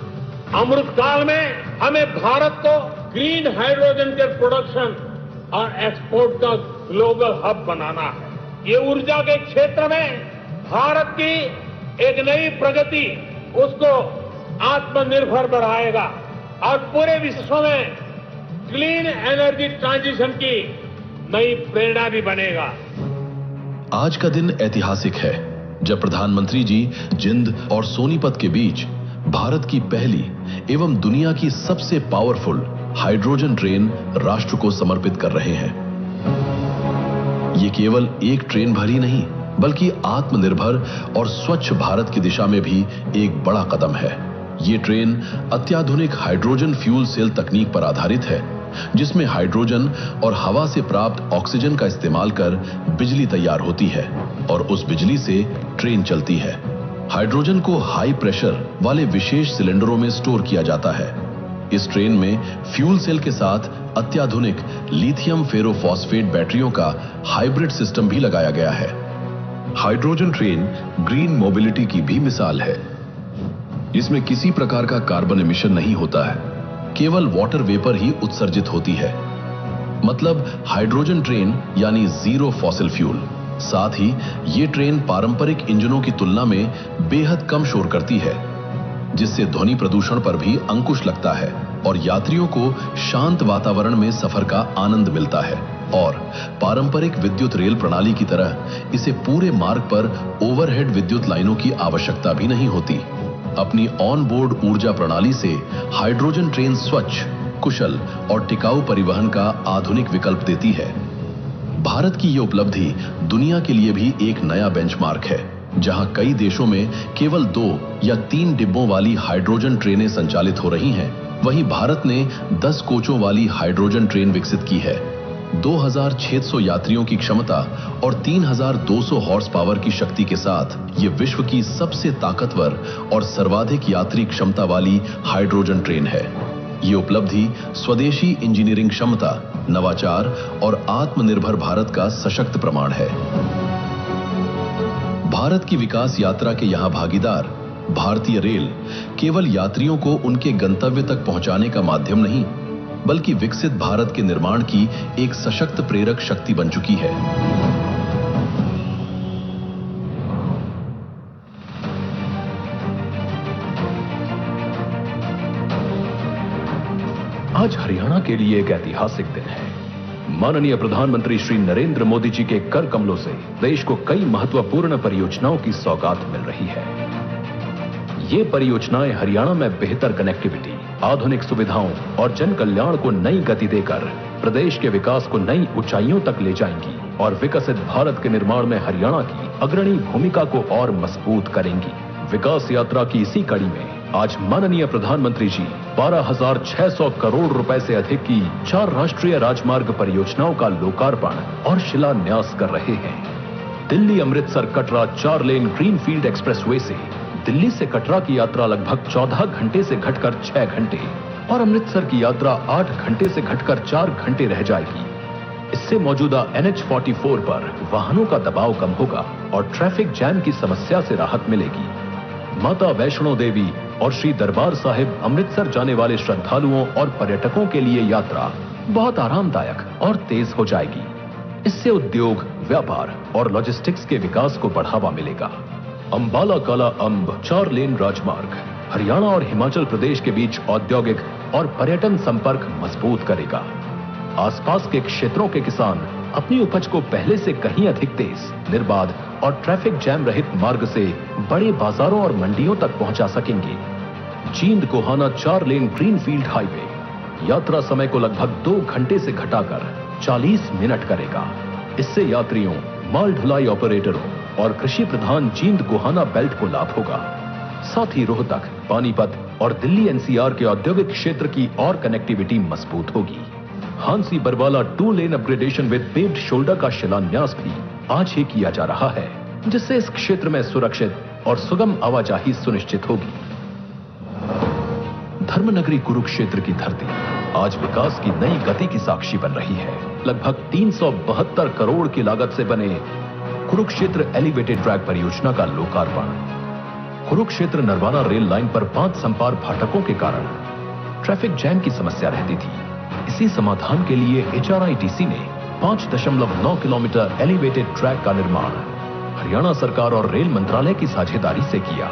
अमृत काल में हमें भारत को ग्रीन हाइड्रोजन के प्रोडक्शन और एक्सपोर्ट का ग्लोबल हब बनाना है। ये ऊर्जा के क्षेत्र में भारत की एक नई प्रगति उसको आत्मनिर्भर बनाएगा और पूरे विश्व में क्लीन एनर्जी ट्रांजिशन की नई प्रेरणा भी बनेगा। आज का दिन ऐतिहासिक है, जब प्रधानमंत्री जी जिंद और सोनीपत के बीच भारत की पहली एवं दुनिया की सबसे पावरफुल हाइड्रोजन ट्रेन राष्ट्र को समर्पित कर रहे हैं। ये केवल एक ट्रेन भर ही नहीं, बल्कि आत्मनिर्भर और स्वच्छ भारत की दिशा में भी एक बड़ा कदम है। ये ट्रेन अत्याधुनिक हाइड्रोजन फ्यूल सेल तकनीक पर आधारित है, जिसमें हाइड्रोजन और हवा से प्राप्त ऑक्सीजन का इस्तेमाल कर बिजली तैयार होती है और उस बिजली से ट्रेन चलती है। हाइड्रोजन को हाई प्रेशर वाले विशेष सिलेंडरों में स्टोर किया जाता है। इस ट्रेन में फ्यूल सेल के साथ अत्याधुनिक लिथियम फेरोफॉस्फेट बैटरियों का हाइब्रिड सिस्टम भी लगाया गया है। हाइड्रोजन ट्रेन ग्रीन मोबिलिटी की भी मिसाल है। इसमें किसी प्रकार का कार्बन एमिशन नहीं होता है, केवल वाटर वेपर ही उत्सर्जित होती है। मतलब हाइड्रोजन ट्रेन यानी जीरो फॉसिल फ्यूल। साथ ही ये ट्रेन पारंपरिक इंजनों की तुलना में बेहद कम शोर करती है, जिससे ध्वनि प्रदूषण पर भी अंकुश लगता है और यात्रियों को शांत वातावरण में सफर का आनंद मिलता है। और पारंपरिक विद्युत रेल प्रणाली की तरह इसे पूरे मार्ग पर ओवरहेड विद्युत लाइनों की आवश्यकता भी नहीं होती। अपनी ऑन बोर्ड ऊर्जा प्रणाली से हाइड्रोजन ट्रेन स्वच्छ, कुशल और टिकाऊ परिवहन का आधुनिक विकल्प देती है। भारत की यह उपलब्धि दुनिया के लिए भी एक नया बेंचमार्क है, जहां कई देशों में केवल 2 या 3 डिब्बों वाली हाइड्रोजन ट्रेनें संचालित हो रही हैं। वहीं भारत ने 10 कोचों वाली हाइड्रोजन ट्रेन विकसित की है। 2600 यात्रियों की क्षमता और 3200 हॉर्स पावर की शक्ति के साथ ये विश्व की सबसे ताकतवर और सर्वाधिक यात्री क्षमता वाली हाइड्रोजन ट्रेन है। ये उपलब्धि स्वदेशी इंजीनियरिंग क्षमता, नवाचार और आत्मनिर्भर भारत का सशक्त प्रमाण है। भारत की विकास यात्रा के यहां भागीदार भारतीय रेल केवल यात्रियों को उनके गंतव्य तक पहुंचाने का माध्यम नहीं, बल्कि विकसित भारत के निर्माण की एक सशक्त प्रेरक शक्ति बन चुकी है। आज हरियाणा के लिए एक ऐतिहासिक दिन है। माननीय प्रधानमंत्री श्री नरेंद्र मोदी जी के कर कमलों से देश को कई महत्वपूर्ण परियोजनाओं की सौगात मिल रही है। ये परियोजनाएं हरियाणा में बेहतर कनेक्टिविटी, आधुनिक सुविधाओं और जन कल्याण को नई गति देकर प्रदेश के विकास को नई ऊंचाइयों तक ले जाएंगी और विकसित भारत के निर्माण में हरियाणा की अग्रणी भूमिका को और मजबूत करेंगी। विकास यात्रा की इसी कड़ी में आज माननीय प्रधानमंत्री जी 12,600 करोड़ रुपए से अधिक की 4 राष्ट्रीय राजमार्ग परियोजनाओं का लोकार्पण और शिलान्यास कर रहे हैं। Delhi Amritsar Katra 4 lane greenfield expressway से दिल्ली से कटरा की यात्रा लगभग 14 घंटे से घटकर 6 घंटे और अमृतसर की यात्रा 8 घंटे से घटकर 4 घंटे रह जाएगी। इससे मौजूदा NH44 पर वाहनों का दबाव कम होगा और ट्रैफिक जैम की समस्या से राहत मिलेगी। माता वैष्णो देवी और श्री दरबार साहिब अमृतसर जाने वाले श्रद्धालुओं और पर्यटकों के लिए यात्रा बहुत आरामदायक और तेज हो जाएगी। इससे उद्योग, व्यापार और लॉजिस्टिक्स के विकास को बढ़ावा मिलेगा। अंबाला काला अंब 4 लेन राजमार्ग हरियाणा और हिमाचल प्रदेश के बीच औद्योगिक और पर्यटन संपर्क मजबूत करेगा। आसपास के क्षेत्रों के किसान अपनी उपज को पहले से कहीं अधिक तेज, निर्बाध और ट्रैफिक जैम रहित मार्ग से बड़े बाजारों और मंडियों तक पहुंचा सकेंगे। Jind Gohana 4 lane greenfield highway यात्रा समय को लगभग 2 घंटे से घटाकर 40 मिनट करेगा। इससे यात्रियों, माल ढुलाई ऑपरेटरों और कृषि प्रधान जींद गोहाना बेल्ट को लाभ होगा। साथ ही रोहतक, पानीपत और दिल्ली NCR के औद्योगिक क्षेत्र की और कनेक्टिविटी मजबूत होगी। हांसी बरवाला 2 लेन अपग्रेडेशन विद पेव्ड शोल्डर का शिलान्यास भी आज ही किया जा रहा है, जिससे इस क्षेत्र में सुरक्षित और सुगम आवाजाही सुनिश्चित होगी। धर्मनगरी कुरुक्षेत्र की धरती आज विकास की नई गति की साक्षी बन रही है। लगभग 372 करोड़ की लागत से बने कुरुक्षेत्र एलिवेटेड ट्रैक परियोजना का लोकार्पण। कुरुक्षेत्र नरवाना रेल लाइन पर 5 संपार फाटकों के कारण ट्रैफिक जैम की समस्या रहती थी। इसी समाधान के लिए HRITC ने 5.9 किलोमीटर एलिवेटेड ट्रैक का निर्माण हरियाणा सरकार और रेल मंत्रालय की साझेदारी से किया।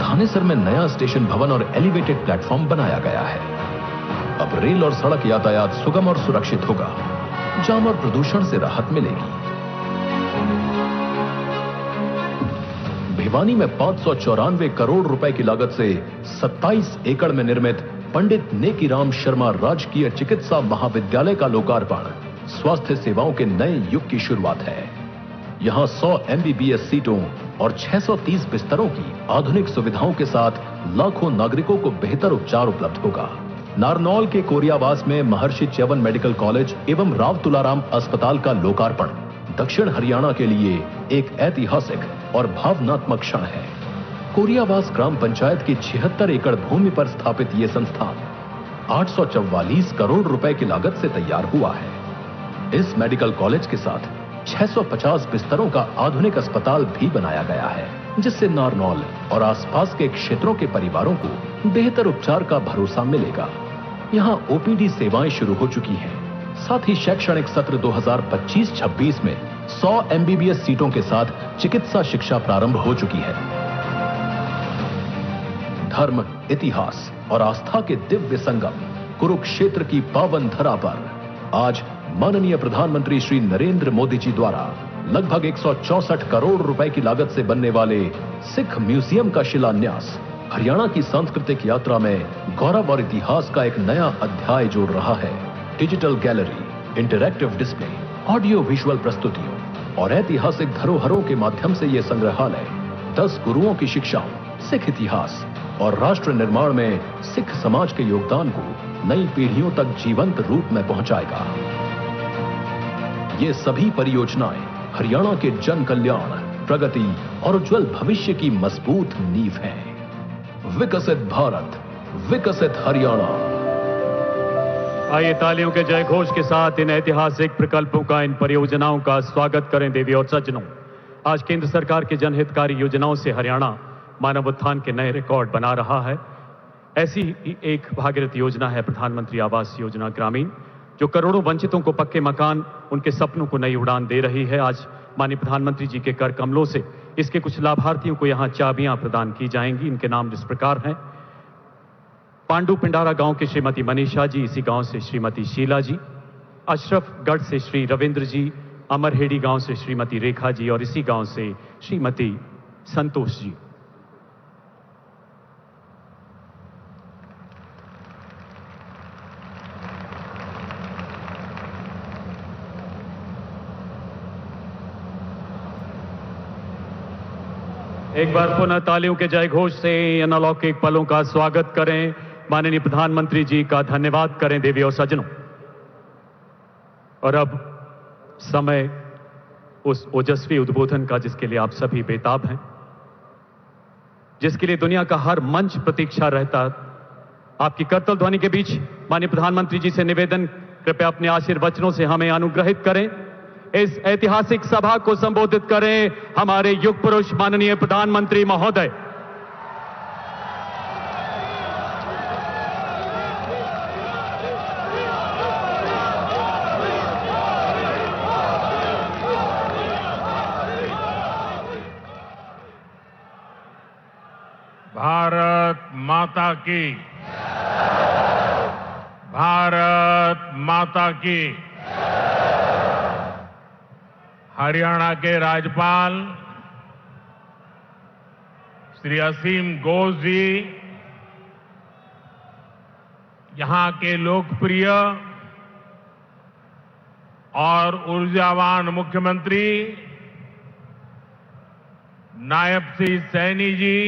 थानेसर में नया स्टेशन भवन और एलिवेटेड प्लेटफॉर्म बनाया गया है। अब रेल और सड़क यातायात सुगम और सुरक्षित होगा। जाम और प्रदूषण से राहत मिलेगी। भिवानी में 594 करोड़ रुपए की लागत से 27 एकड़ में निर्मित पंडित नेकीराम शर्मा राजकीय चिकित्सा महाविद्यालय का लोकार्पण स्वास्थ्य सेवाओं के नए युग की शुरुआत है। यहाँ 100 MBBS सीटों और 630 बिस्तरों की आधुनिक सुविधाओं के साथ लाखों नागरिकों को बेहतर उपचार उपलब्ध होगा। नारनौल के कोरियावास में महर्षि च्यवन मेडिकल कॉलेज एवं राव तुलाराम अस्पताल का लोकार्पण दक्षिण हरियाणा के लिए एक ऐतिहासिक और भावनात्मक क्षण है। कोरियावास ग्राम पंचायत की 76 एकड़ भूमि पर स्थापित ये संस्थान 844 करोड़ रुपए की लागत से तैयार हुआ है। इस मेडिकल कॉलेज के साथ 650 बिस्तरों का आधुनिक अस्पताल भी बनाया गया है, जिससे नारनौल और आसपास के क्षेत्रों के परिवारों को बेहतर उपचार का भरोसा मिलेगा। यहाँ ओपीडी सेवाएं शुरू हो चुकी हैं। साथ ही शैक्षणिक सत्र 2025-26 में 100 MBBS सीटों के साथ चिकित्सा शिक्षा प्रारंभ हो चुकी है। धर्म, इतिहास और आस्था के दिव्य संगम कुरुक्षेत्र की पावन धरा पर आज माननीय प्रधानमंत्री श्री नरेंद्र मोदी जी द्वारा लगभग 164 करोड़ रुपए की लागत से बनने वाले सिख म्यूजियम का शिलान्यास हरियाणा की सांस्कृतिक यात्रा में गौरव और इतिहास का एक नया अध्याय जोड़ रहा है। Digital gallery, interactive display, audio visual प्रस्तुतियों और ऐतिहासिक धरोहरों के माध्यम से यह संग्रहालय 10 गुरुओं की शिक्षाओं, सिख इतिहास और राष्ट्र निर्माण में सिख समाज के योगदान को नई पीढ़ियों तक जीवंत रूप में पहुंचाएगा। ये सभी परियोजनाएं हरियाणा के जन कल्याण, प्रगति और उज्जवल भविष्य की मजबूत नींव हैं। विकसित भारत, विकसित हरियाणा। आइए तालियों के जय घोष के साथ इन ऐतिहासिक प्रकल्पों का, इन परियोजनाओं का स्वागत करें। देवी और सज्जनों, आज केंद्र सरकार की जनहितकारी योजनाओं से हरियाणा मानव उत्थान के नए रिकॉर्ड बना रहा है। ऐसी ही एक भागीरथ योजना है प्रधानमंत्री आवास योजना ग्रामीण, जो करोड़ों वंचितों को पक्के मकान, उनके सपनों को नई उड़ान दे रही है। आज माननीय प्रधानमंत्री जी के कर कमलों से इसके कुछ लाभार्थियों को यहां चाबियां प्रदान की जाएंगी। इनके नाम इस प्रकार हैं। पांडु पिंडारा गांव के श्रीमती मनीषा जी, इसी गांव से श्रीमती शीला जी, अशरफगढ़ से श्री रविंद्र जी, अमरहेड़ी गांव से श्रीमती रेखा जी और इसी गांव से श्रीमती संतोष जी। एक बार पुनः तालियों के जय घोष से इन अलौकिक पलों का स्वागत करें। माननीय प्रधानमंत्री जी का धन्यवाद करें। देवी और सज्जनों, और अब समय उस ओजस्वी उद्बोधन का जिसके लिए आप सभी बेताब हैं, जिसके लिए दुनिया का हर मंच प्रतीक्षा रहता। आपकी करतल ध्वनि के बीच माननीय प्रधानमंत्री जी से निवेदन, कृपया अपने आशीर्वचनों से हमें अनुग्रहित करें। इस ऐतिहासिक सभा को संबोधित करें हमारे युग पुरुष माननीय प्रधानमंत्री महोदय। भारत माता की, भारत माता की। हरियाणा के राज्यपाल श्री असीम घोष जी, यहां के लोकप्रिय और ऊर्जावान मुख्यमंत्री नायब सिंह सैनी जी,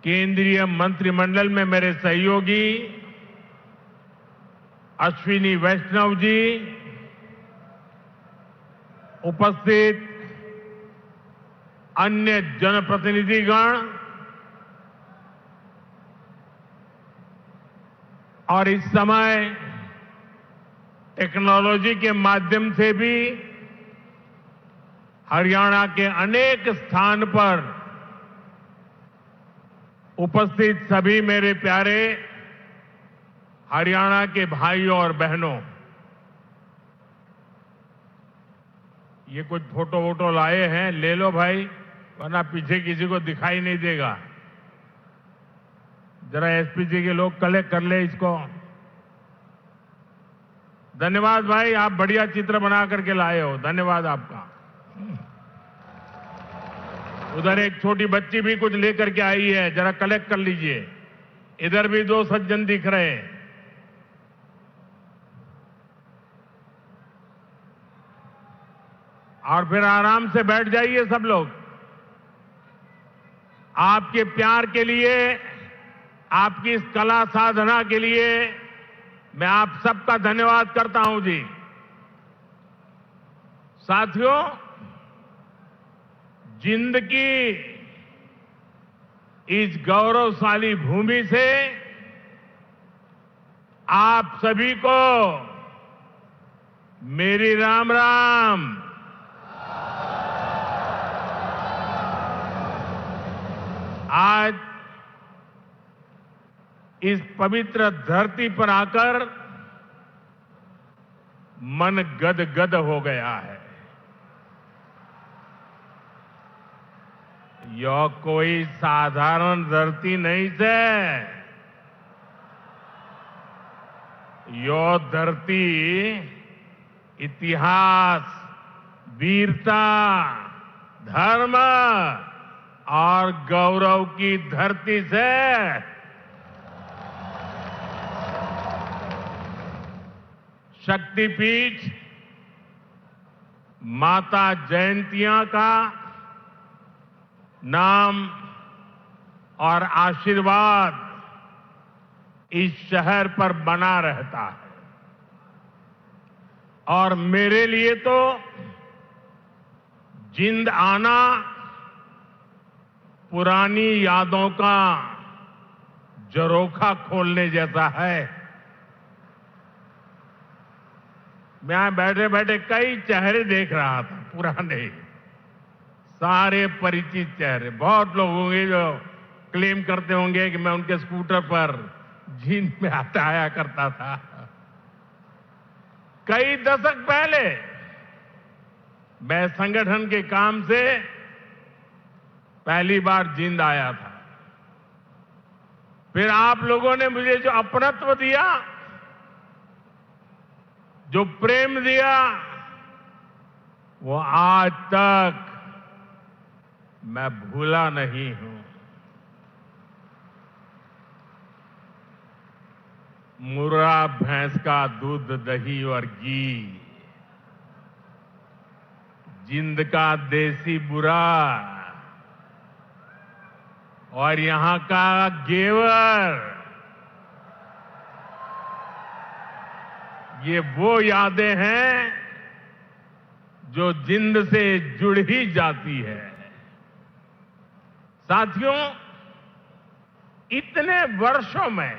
केंद्रीय मंत्रिमंडल में मेरे सहयोगी अश्विनी वैष्णव जी, उपस्थित अन्य जनप्रतिनिधिगण और इस समय टेक्नोलॉजी के माध्यम से भी हरियाणा के अनेक स्थान पर उपस्थित सभी मेरे प्यारे हरियाणा के भाइयों और बहनों, ये कुछ फोटो वोटो लाए हैं, ले लो भाई, वरना पीछे किसी को दिखाई नहीं देगा। जरा एसपी जी के लोग कलेक्ट कर ले इसको। धन्यवाद भाई, आप बढ़िया चित्र बना करके लाए हो, धन्यवाद आपका। उधर एक छोटी बच्ची भी कुछ लेकर के आई है, जरा कलेक्ट कर लीजिए। इधर भी दो सज्जन दिख रहे हैं। और फिर आराम से बैठ जाइए सब लोग। आपके प्यार के लिए, आपकी इस कला साधना के लिए मैं आप सबका धन्यवाद करता हूं जी। साथियों, जिंद की इस गौरवशाली भूमि से आप सभी को मेरी राम राम। आज इस पवित्र धरती पर आकर मन गदगद हो गया है। यह कोई साधारण धरती नहीं है। यह धरती इतिहास, वीरता, धर्म और गौरव की धरती से शक्तिपीठ माता जयंतिया का नाम और आशीर्वाद इस शहर पर बना रहता है। और मेरे लिए तो जिंद आना पुरानी यादों का झरोखा खोलने जैसा है। मैं बैठे बैठे कई चेहरे देख रहा था, पुराने, सारे परिचित चेहरे। बहुत लोग होंगे जो क्लेम करते होंगे कि मैं उनके स्कूटर पर जिंद में आया करता था। कई दशक पहले मैं संगठन के काम से पहली बार जिंद आया था। फिर आप लोगों ने मुझे जो अपनत्व दिया, जो प्रेम दिया, वो आज तक मैं भूला नहीं हूं। मुर्रा भैंस का दूध, दही और घी, जिंद का देसी बुरा और यहां का घेवर, ये वो यादें हैं जो जिंद से जुड़ ही जाती है। साथियों, इतने वर्षों में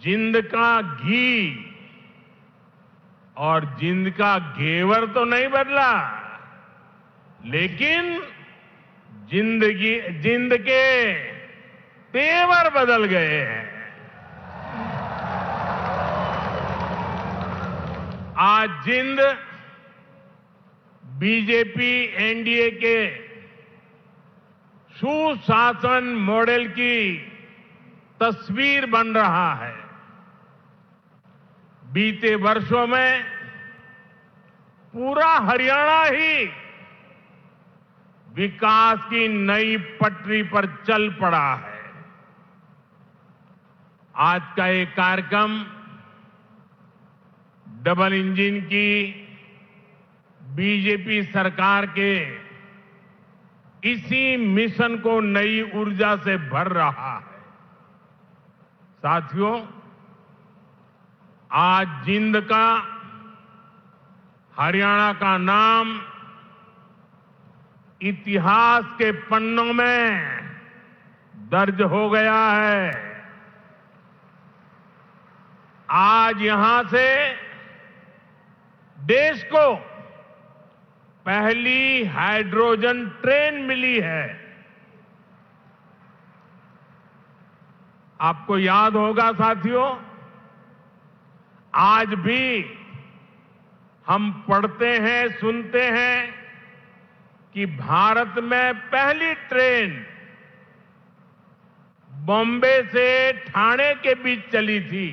जिंद का घी और जिंद का घेवर तो नहीं बदला, लेकिन जिंद के तेवर बदल गए हैं। आज जिंद बीजेपी एनडीए के सुशासन मॉडल की तस्वीर बन रहा है। बीते वर्षों में पूरा हरियाणा ही विकास की नई पटरी पर चल पड़ा है। आज का ये कार्यक्रम डबल इंजन की बीजेपी सरकार के इसी मिशन को नई ऊर्जा से भर रहा है। साथियों, आज जिंद का, हरियाणा का नाम इतिहास के पन्नों में दर्ज हो गया है। आज यहां से देश को पहली हाइड्रोजन ट्रेन मिली है। आपको याद होगा साथियों, आज भी हम पढ़ते हैं, सुनते हैं कि भारत में पहली ट्रेन बॉम्बे से ठाणे के बीच चली थी,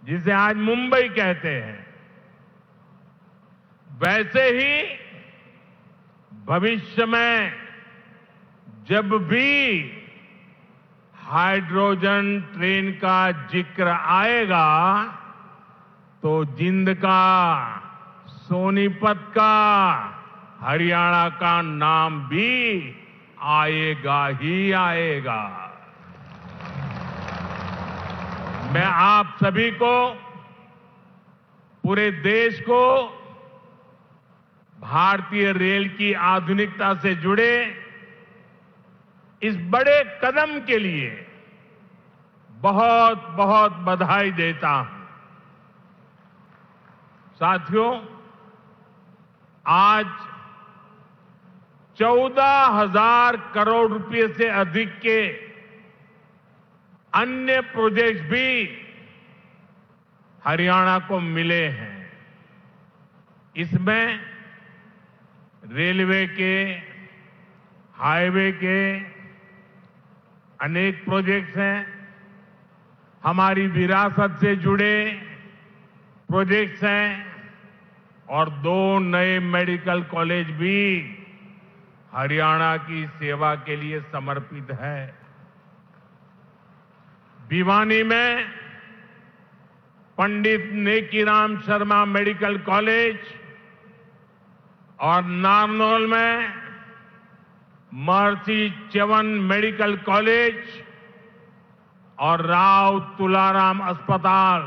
जिसे आज मुंबई कहते हैं। वैसे ही भविष्य में जब भी हाइड्रोजन ट्रेन का जिक्र आएगा तो जिंद का सोनीपत का, हरियाणा का नाम भी आएगा ही आएगा। मैं आप सभी को, पूरे देश को भारतीय रेल की आधुनिकता से जुड़े इस बड़े कदम के लिए बहुत बहुत बधाई देता हूं। साथियों, आज 14,000 करोड़ रुपए से अधिक के अन्य प्रोजेक्ट भी हरियाणा को मिले हैं। इसमें रेलवे के, हाईवे के अनेक प्रोजेक्ट्स हैं, हमारी विरासत से जुड़े प्रोजेक्ट्स हैं और 2 नए मेडिकल कॉलेज भी हरियाणा की सेवा के लिए समर्पित है। भिवानी में पंडित नेकीराम शर्मा मेडिकल कॉलेज और नारनौल में महर्षि च्यवन मेडिकल कॉलेज और राव तुलाराम अस्पताल,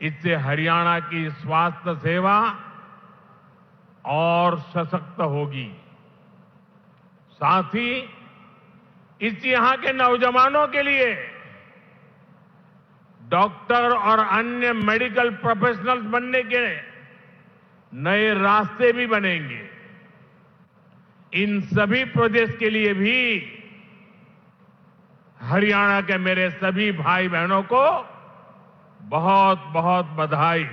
इससे हरियाणा की स्वास्थ्य सेवा और सशक्त होगी। साथ ही इससे यहां के नौजवानों के लिए डॉक्टर और अन्य मेडिकल प्रोफेशनल्स बनने के नए रास्ते भी बनेंगे। इन सभी प्रोजेक्ट्स के लिए भी हरियाणा के मेरे सभी भाई बहनों को बहुत बहुत बधाई।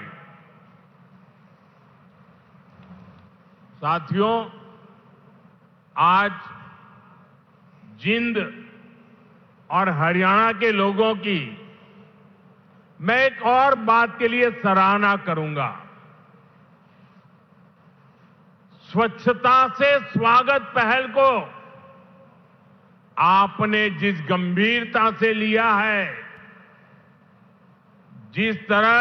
साथियों, आज जिंद और हरियाणा के लोगों की मैं एक और बात के लिए सराहना करूंगा। स्वच्छता से स्वागत पहल को आपने जिस गंभीरता से लिया है, जिस तरह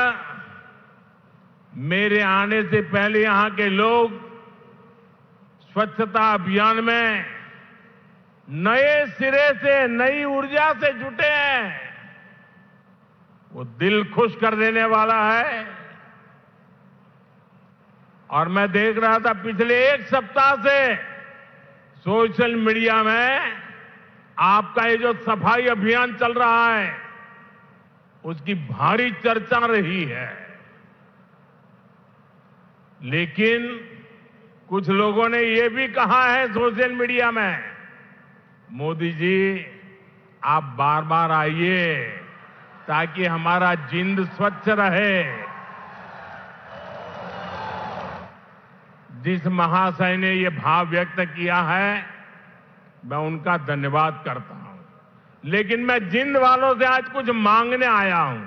मेरे आने से पहले यहां के लोग स्वच्छता अभियान में नए सिरे से, नई ऊर्जा से जुटे हैं, वो दिल खुश कर देने वाला है। और मैं देख रहा था पिछले 1 सप्ताह से सोशल मीडिया में आपका ये जो सफाई अभियान चल रहा है, उसकी भारी चर्चा रही है। लेकिन कुछ लोगों ने ये भी कहा है सोशल मीडिया में, मोदी जी आप बार बार आइए ताकि हमारा जिंद स्वच्छ रहे। जिस महाशय ने ये भाव व्यक्त किया है, मैं उनका धन्यवाद करता हूं। लेकिन मैं जिंद वालों से आज कुछ मांगने आया हूं।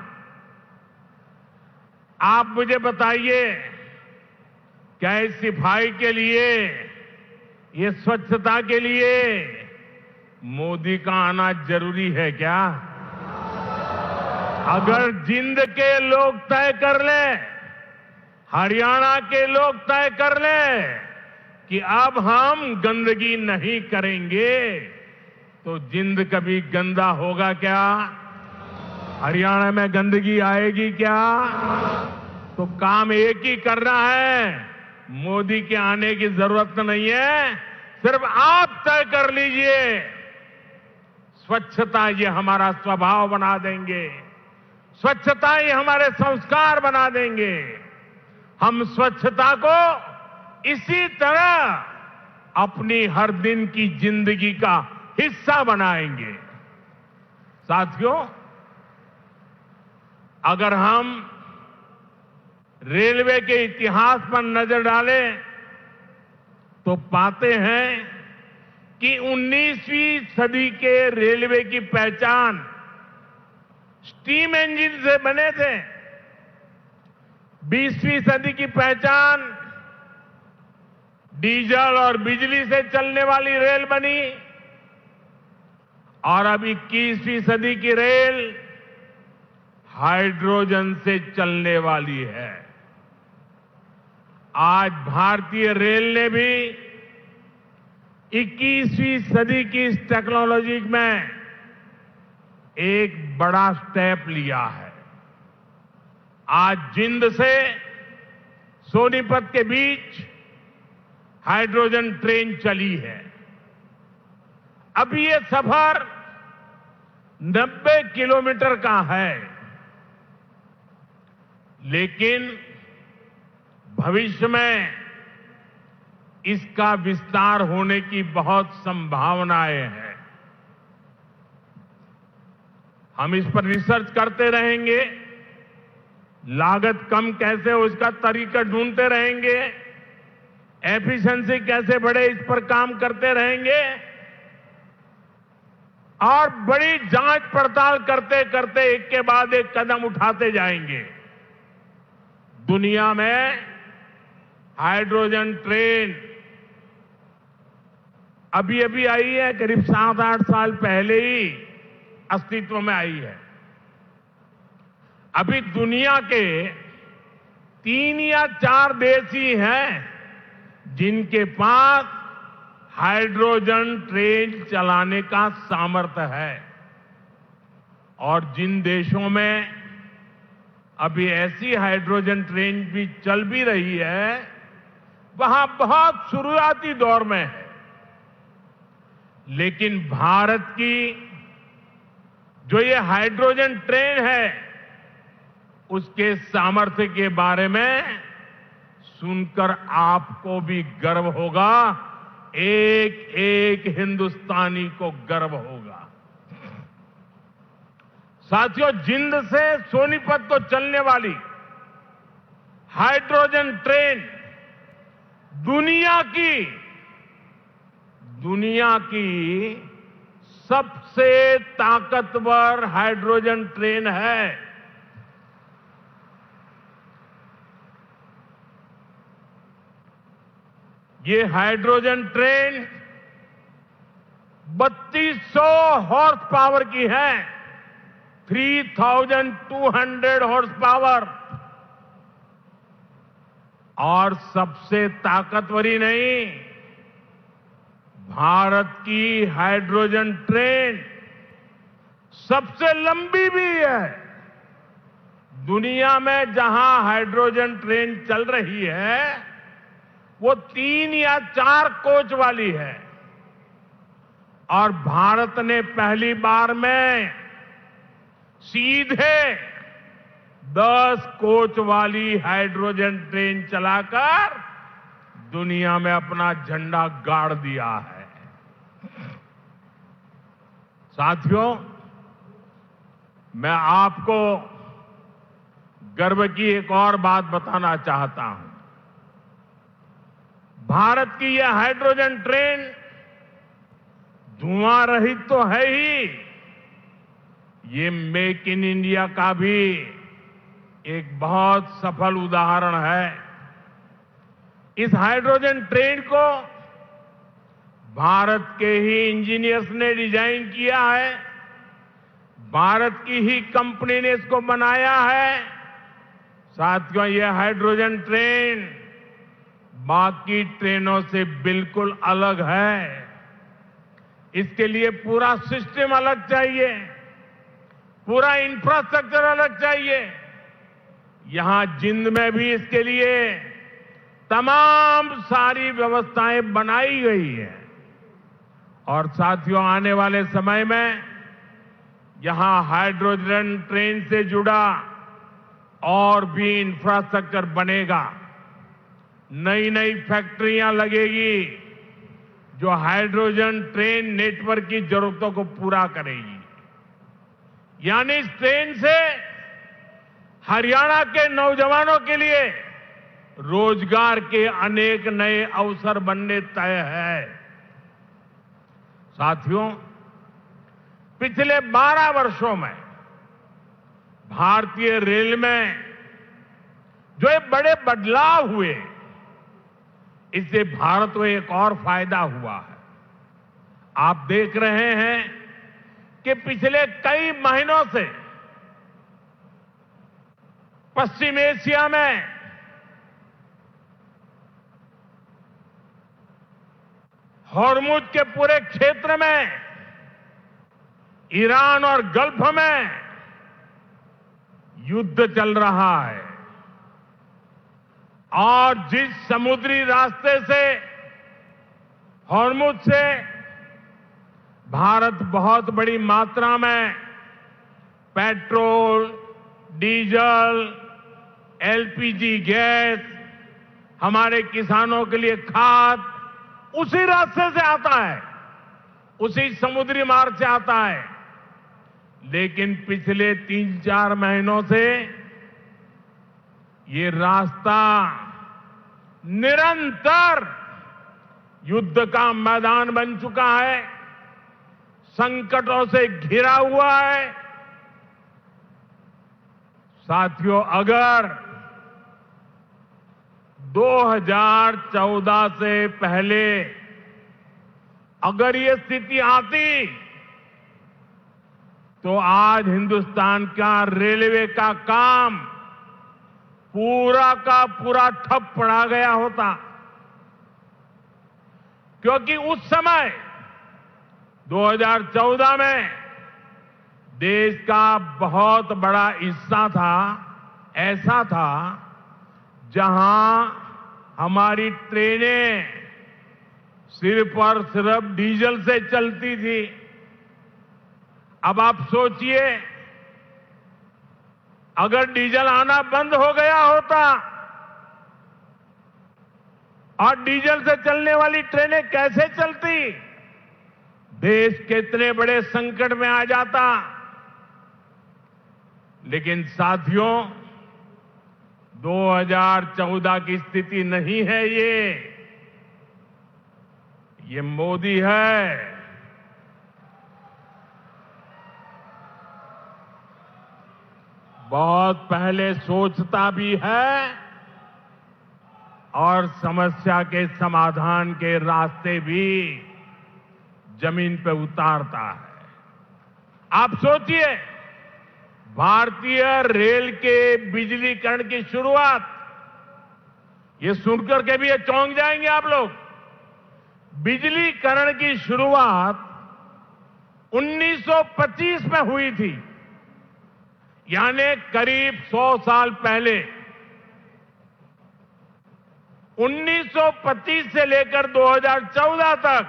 आप मुझे बताइए, क्या इस सफाई के लिए, ये स्वच्छता के लिए मोदी का आना जरूरी है क्या? अगर जिंद के लोग तय कर लें, हरियाणा के लोग तय कर लें कि अब हम गंदगी नहीं करेंगे, तो जिंद कभी गंदा होगा क्या? हरियाणा में गंदगी आएगी क्या? तो काम एक ही करना है, मोदी के आने की जरूरत नहीं है, सिर्फ आप तय कर लीजिए। स्वच्छता ये हमारा स्वभाव बना देंगे, स्वच्छता ये हमारे संस्कार बना देंगे। हम स्वच्छता को इसी तरह अपनी हर दिन की जिंदगी का हिस्सा बनाएंगे। साथियों, अगर हम रेलवे के इतिहास पर नजर डालें तो पाते हैं कि 19वीं सदी के रेलवे की पहचान स्टीम इंजन से बने थे। 20वीं सदी की पहचान डीजल और बिजली से चलने वाली रेल बनी और अब 21वीं सदी की रेल हाइड्रोजन से चलने वाली है। आज भारतीय रेल ने भी 21वीं सदी की इस टेक्नोलॉजी में एक बड़ा स्टेप लिया है। आज जिंद से सोनीपत के बीच हाइड्रोजन ट्रेन चली है। अभी ये सफर 90 किलोमीटर का है, लेकिन भविष्य में इसका विस्तार होने की बहुत संभावनाएं हैं। हम इस पर रिसर्च करते रहेंगे, लागत कम कैसे हो इसका तरीका ढूंढते रहेंगे, एफिशिएंसी कैसे बढ़े इस पर काम करते रहेंगे और बड़ी जांच पड़ताल करते करते एक के बाद एक कदम उठाते जाएंगे। दुनिया में हाइड्रोजन ट्रेन अभी अभी आई है, करीब 7-8 साल पहले ही अस्तित्व में आई है। अभी दुनिया के 3 या 4 देश ही हैं जिनके पास हाइड्रोजन ट्रेन चलाने का सामर्थ्य है, और जिन देशों में अभी ऐसी हाइड्रोजन ट्रेन भी चल भी रही है, वहां बहुत शुरुआती दौर में है। लेकिन भारत की जो ये हाइड्रोजन ट्रेन है, उसके सामर्थ्य के बारे में सुनकर आपको भी गर्व होगा, एक एक हिंदुस्तानी को गर्व होगा। साथियों, जिंद से सोनीपत को चलने वाली हाइड्रोजन ट्रेन दुनिया की सबसे ताकतवर हाइड्रोजन ट्रेन है। ये हाइड्रोजन ट्रेन 3200 हॉर्स पावर की है, 3200 हॉर्स पावर। और सबसे ताकतवर ही नहीं, भारत की हाइड्रोजन ट्रेन सबसे लंबी भी है। दुनिया में जहां हाइड्रोजन ट्रेन चल रही है वो 3 या 4 कोच वाली है, और भारत ने पहली बार में सीधे 10 कोच वाली हाइड्रोजन ट्रेन चलाकर दुनिया में अपना झंडा गाड़ दिया है। साथियों, मैं आपको गर्व की एक और बात बताना चाहता हूं। भारत की यह हाइड्रोजन ट्रेन धुआं रहित तो है ही, ये मेक इन इंडिया का भी एक बहुत सफल उदाहरण है। इस हाइड्रोजन ट्रेन को भारत के ही इंजीनियर्स ने डिजाइन किया है, भारत की ही कंपनी ने इसको बनाया है। साथियों, यह हाइड्रोजन ट्रेन बाकी ट्रेनों से बिल्कुल अलग है। इसके लिए पूरा सिस्टम अलग चाहिए, पूरा इंफ्रास्ट्रक्चर अलग चाहिए। यहां जिंद में भी इसके लिए तमाम सारी व्यवस्थाएं बनाई गई हैं। और साथियों, आने वाले समय में यहां हाइड्रोजन ट्रेन से जुड़ा और भी इंफ्रास्ट्रक्चर बनेगा। नई नई फैक्ट्रियां लगेगी जो हाइड्रोजन ट्रेन नेटवर्क की जरूरतों को पूरा करेगी। यानी इस ट्रेन से हरियाणा के नौजवानों के लिए रोजगार के अनेक नए अवसर बनने तय है। साथियों, पिछले 12 वर्षों में भारतीय रेल में जो ये बड़े बदलाव हुए, इससे भारत को एक और फायदा हुआ है। आप देख रहे हैं कि पिछले कई महीनों से पश्चिम एशिया में हॉर्मुज के पूरे क्षेत्र में, ईरान और गल्फ में युद्ध चल रहा है और जिस समुद्री रास्ते से, हॉर्मुज से भारत बहुत बड़ी मात्रा में पेट्रोल, डीजल, एलपीजी गैस, हमारे किसानों के लिए खाद उसी रास्ते से आता है, उसी समुद्री मार्ग से आता है। लेकिन पिछले 3-4 महीनों से ये रास्ता निरंतर युद्ध का मैदान बन चुका है, संकटों से घिरा हुआ है। साथियों, अगर 2014 से पहले अगर ये स्थिति आती तो आज हिंदुस्तान का रेलवे का काम पूरा का पूरा ठप पड़ा गया होता, क्योंकि उस समय 2014 में देश का बहुत बड़ा हिस्सा था, ऐसा था जहां हमारी ट्रेनें सिर्फ और सिर्फ डीजल से चलती थी। अब आप सोचिए, अगर डीजल आना बंद हो गया होता और डीजल से चलने वाली ट्रेनें कैसे चलती, देश कितने बड़े संकट में आ जाता। लेकिन साथियों, 2014 की स्थिति नहीं है ये मोदी है। बहुत पहले सोचता भी है और समस्या के समाधान के रास्ते भी जमीन पे उतारता है। आप सोचिए, भारतीय रेल के बिजलीकरण की शुरुआत, ये सुनकर के भी ये चौंक जाएंगे आप लोग। बिजलीकरण की शुरुआत 1925 में हुई थी, यानी करीब 100 साल पहले। 1925 से लेकर 2014 तक,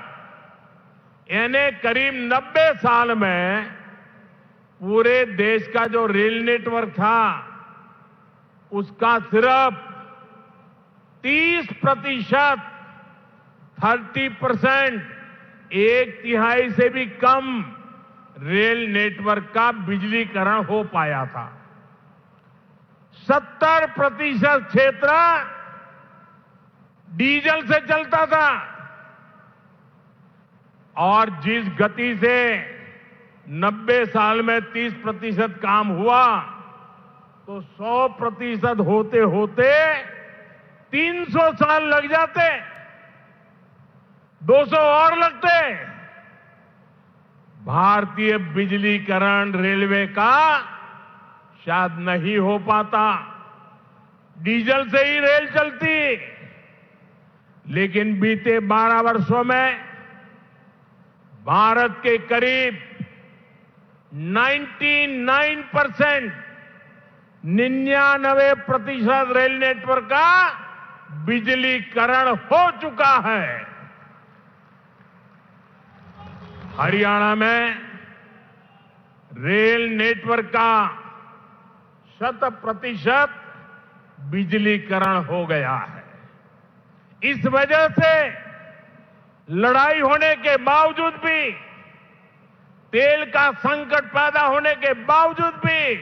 यानी करीब 90 साल में पूरे देश का जो रेल नेटवर्क था उसका सिर्फ 30%, 30%, 1/3 से भी कम रेल नेटवर्क का बिजलीकरण हो पाया था। 70% क्षेत्र डीजल से चलता था और जिस गति से 90 साल में 30% काम हुआ, तो 100% होते होते 300 साल लग जाते, 200 और लगते। भारतीय बिजलीकरण रेलवे का शायद नहीं हो पाता, डीजल से ही रेल चलती। लेकिन बीते 12 वर्षों में भारत के करीब 99%, 99% रेल नेटवर्क का बिजलीकरण हो चुका है। हरियाणा में रेल नेटवर्क का 100% बिजलीकरण हो गया है। इस वजह से लड़ाई होने के बावजूद भी, तेल का संकट पैदा होने के बावजूद भी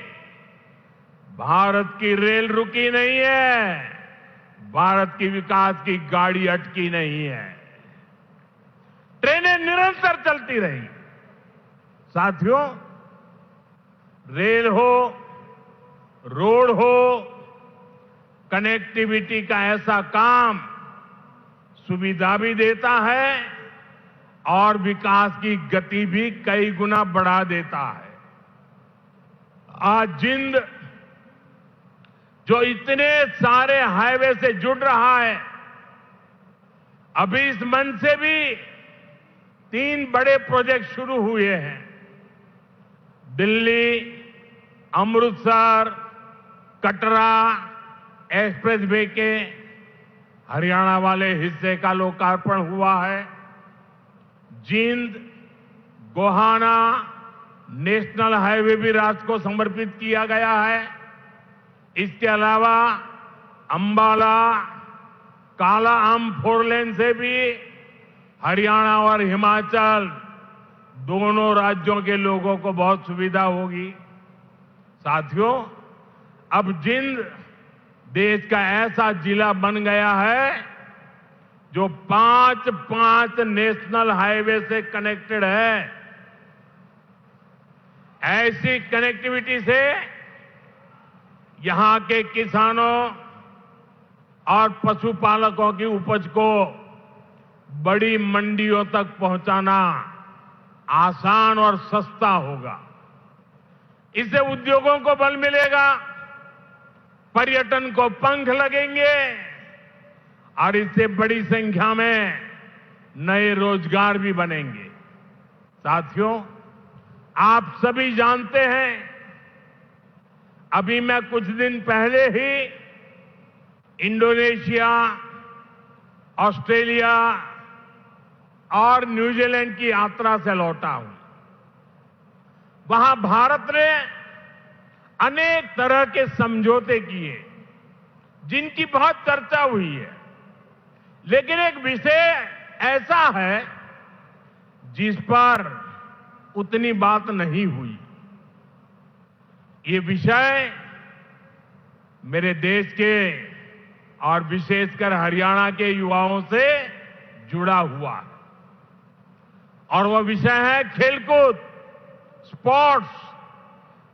भारत की रेल रुकी नहीं है, भारत की विकास की गाड़ी अटकी नहीं है, ट्रेनें निरंतर चलती रही। साथियों, रेल हो, रोड हो, कनेक्टिविटी का ऐसा काम सुविधा भी देता है और विकास की गति भी कई गुना बढ़ा देता है। आज जिंद जो इतने सारे हाईवे से जुड़ रहा है, अभी इस मंच से भी 3 बड़े प्रोजेक्ट शुरू हुए हैं। दिल्ली, अमृतसर, कटरा एक्सप्रेस वे के हरियाणा वाले हिस्से का लोकार्पण हुआ है। जींद, गोहाना नेशनल हाईवे भी राष्ट्र को समर्पित किया गया है। इसके अलावा अंबाला, काला आम 4 लेन से भी हरियाणा और हिमाचल दोनों राज्यों के लोगों को बहुत सुविधा होगी। साथियों, अब जींद देश का ऐसा जिला बन गया है जो 5 नेशनल हाईवे से कनेक्टेड है। ऐसी कनेक्टिविटी से यहां के किसानों और पशुपालकों की उपज को बड़ी मंडियों तक पहुंचाना आसान और सस्ता होगा। इससे उद्योगों को बल मिलेगा, पर्यटन को पंख लगेंगे और इससे बड़ी संख्या में नए रोजगार भी बनेंगे। साथियों, आप सभी जानते हैं, अभी मैं कुछ दिन पहले ही इंडोनेशिया, ऑस्ट्रेलिया और न्यूजीलैंड की यात्रा से लौटा हूं। वहां भारत ने अनेक तरह के समझौते किए जिनकी बहुत चर्चा हुई है, लेकिन एक विषय ऐसा है जिस पर उतनी बात नहीं हुई। ये विषय मेरे देश के और विशेषकर हरियाणा के युवाओं से जुड़ा हुआ है और वह विषय है खेलकूद, स्पोर्ट्स।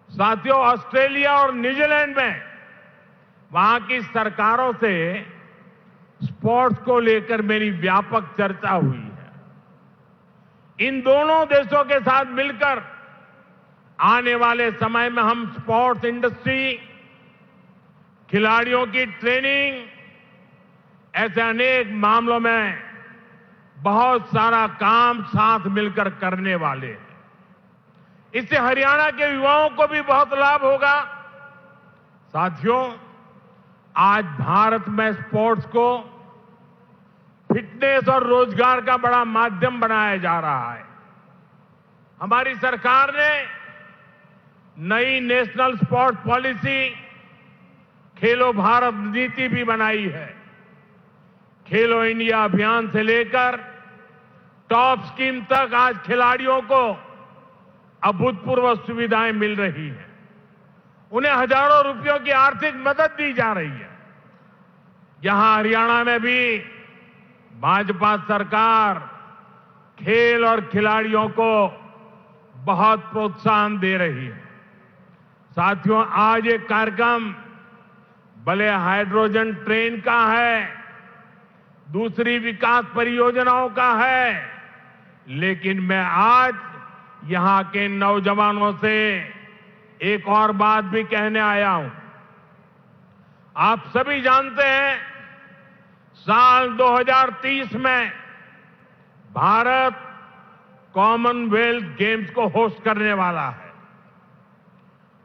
साथियों, ऑस्ट्रेलिया और न्यूजीलैंड में वहां की सरकारों से स्पोर्ट्स को लेकर मेरी व्यापक चर्चा हुई है। इन दोनों देशों के साथ मिलकर आने वाले समय में हम स्पोर्ट्स इंडस्ट्री, खिलाड़ियों की ट्रेनिंग, ऐसे अनेक मामलों में बहुत सारा काम साथ मिलकर करने वाले हैं। इससे हरियाणा के युवाओं को भी बहुत लाभ होगा। साथियों, आज भारत में स्पोर्ट्स को फिटनेस और रोजगार का बड़ा माध्यम बनाया जा रहा है। हमारी सरकार ने नई नेशनल स्पोर्ट्स पॉलिसी, खेलो भारत नीति भी बनाई है। खेलो इंडिया अभियान से लेकर टॉप स्कीम तक आज खिलाड़ियों को अभूतपूर्व सुविधाएं मिल रही हैं। उन्हें हजारों रुपयों की आर्थिक मदद दी जा रही है। यहां हरियाणा में भी भाजपा सरकार खेल और खिलाड़ियों को बहुत प्रोत्साहन दे रही है। साथियों, आज एक कार्यक्रम भले हाइड्रोजन ट्रेन का है, दूसरी विकास परियोजनाओं का है, लेकिन मैं आज यहां के नौजवानों से एक और बात भी कहने आया हूं। आप सभी जानते हैं, साल 2030 में भारत कॉमनवेल्थ गेम्स को होस्ट करने वाला है।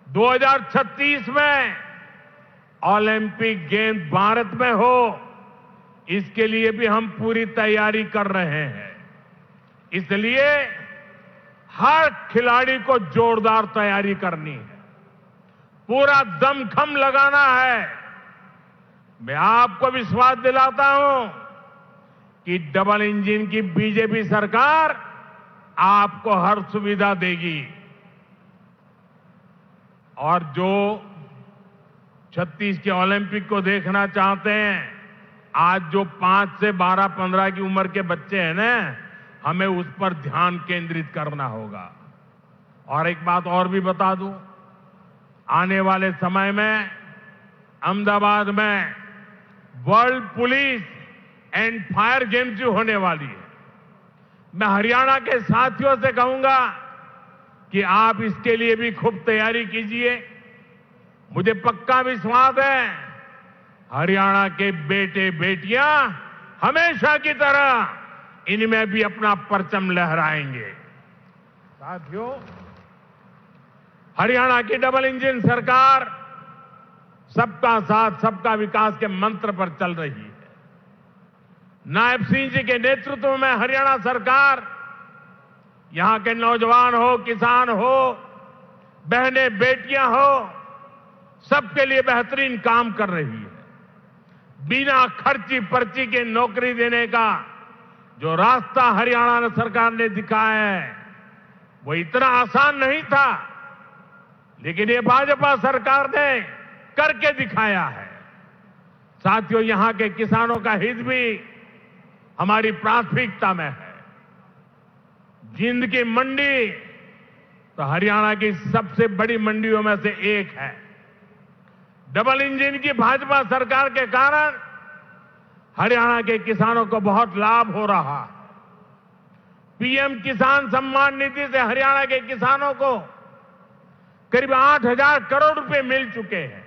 2036 में ओलंपिक गेम्स भारत में हो, इसके लिए भी हम पूरी तैयारी कर रहे हैं। इसलिए हर खिलाड़ी को जोरदार तैयारी करनी है, पूरा दमखम लगाना है। मैं आपको विश्वास दिलाता हूं कि डबल इंजन की बीजेपी सरकार आपको हर सुविधा देगी। और जो 36 के ओलंपिक को देखना चाहते हैं, आज जो 5 से 12-15 की उम्र के बच्चे हैं ना, हमें उस पर ध्यान केंद्रित करना होगा। और एक बात और भी बता दूं, आने वाले समय में अहमदाबाद में world police and fire games भी होने वाली है। मैं हरियाणा के साथियों से कहूंगा कि आप इसके लिए भी खूब तैयारी कीजिए। मुझे पक्का विश्वास है, हरियाणा के बेटे बेटियां हमेशा की तरह इनमें भी अपना परचम लहराएंगे। साथियों, हरियाणा की डबल इंजन सरकार सबका साथ सबका विकास के मंत्र पर चल रही है। नायब सिंह जी के नेतृत्व में हरियाणा सरकार यहां के नौजवान हो, किसान हो, बहनें बेटियां हो, सबके लिए बेहतरीन काम कर रही है। बिना खर्ची पर्ची के नौकरी देने का जो रास्ता हरियाणा सरकार ने दिखाया है वो इतना आसान नहीं था, लेकिन ये भाजपा सरकार ने करके दिखाया है। साथियों, यहां के किसानों का हित भी हमारी प्राथमिकता में है। जिंद की मंडी तो हरियाणा की सबसे बड़ी मंडियों में से एक है। डबल इंजन की भाजपा सरकार के कारण हरियाणा के किसानों को बहुत लाभ हो रहा है। पीएम किसान सम्मान निधि से हरियाणा के किसानों को करीब 8,000 करोड़ रुपए मिल चुके हैं।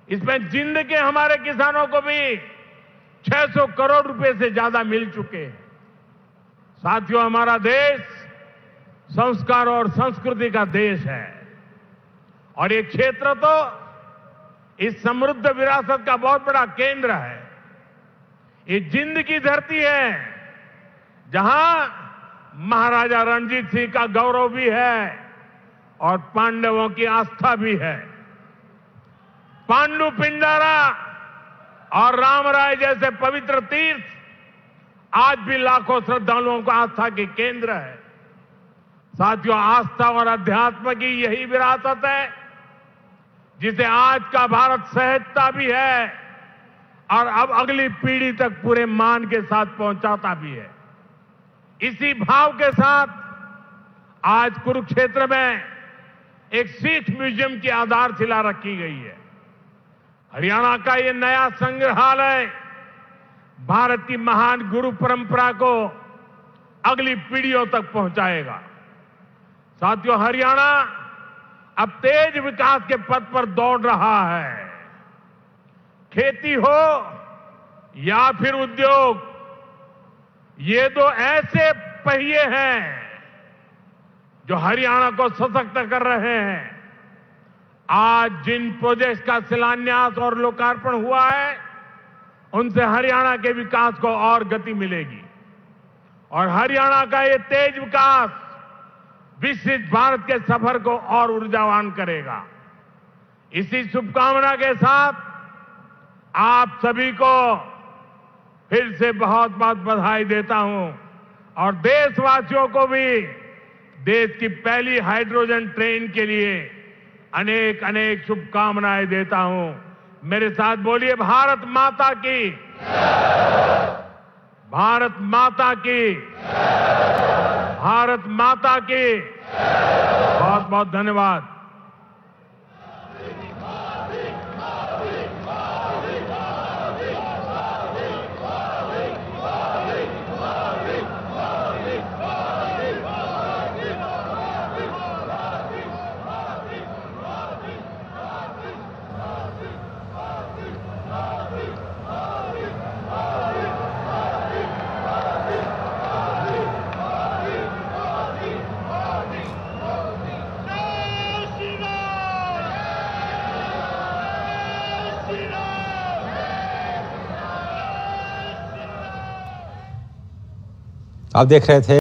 इसमें जिंद के हमारे किसानों को भी 600 करोड़ रुपए से ज्यादा मिल चुके हैं। साथियों, हमारा देश संस्कार और संस्कृति का देश है और ये क्षेत्र तो इस समृद्ध विरासत का बहुत बड़ा केंद्र है। ये जिंद की धरती है जहां महाराजा रणजीत सिंह का गौरव भी है और पांडवों की आस्था भी है। पांडु पिंडारा और रामराय जैसे पवित्र तीर्थ आज भी लाखों श्रद्धालुओं को आस्था के केंद्र है। साथियों, आस्था और अध्यात्म की यही विरासत है जिसे आज का भारत सहजता भी है और अब अगली पीढ़ी तक पूरे मान के साथ पहुंचाता भी है। इसी भाव के साथ आज कुरुक्षेत्र में एक सिख म्यूजियम की आधारशिला रखी गई है। हरियाणा का ये नया संग्रहालय भारत की महान गुरु परंपरा को अगली पीढ़ियों तक पहुंचाएगा। साथियों, हरियाणा अब तेज विकास के पथ पर दौड़ रहा है। खेती हो या फिर उद्योग, ये दो ऐसे पहिए हैं जो हरियाणा को सशक्त कर रहे हैं। आज जिन प्रोजेक्ट्स का शिलान्यास और लोकार्पण हुआ है उनसे हरियाणा के विकास को और गति मिलेगी और हरियाणा का ये तेज विकास विकसित भारत के सफर को और ऊर्जावान करेगा। इसी शुभकामना के साथ आप सभी को फिर से बहुत बहुत बधाई देता हूं और देशवासियों को भी देश की पहली हाइड्रोजन ट्रेन के लिए अनेक अनेक शुभकामनाएं देता हूं। मेरे साथ बोलिए, भारत माता की, भारत माता की, भारत माता की। बहुत बहुत धन्यवाद। आप देख रहे थे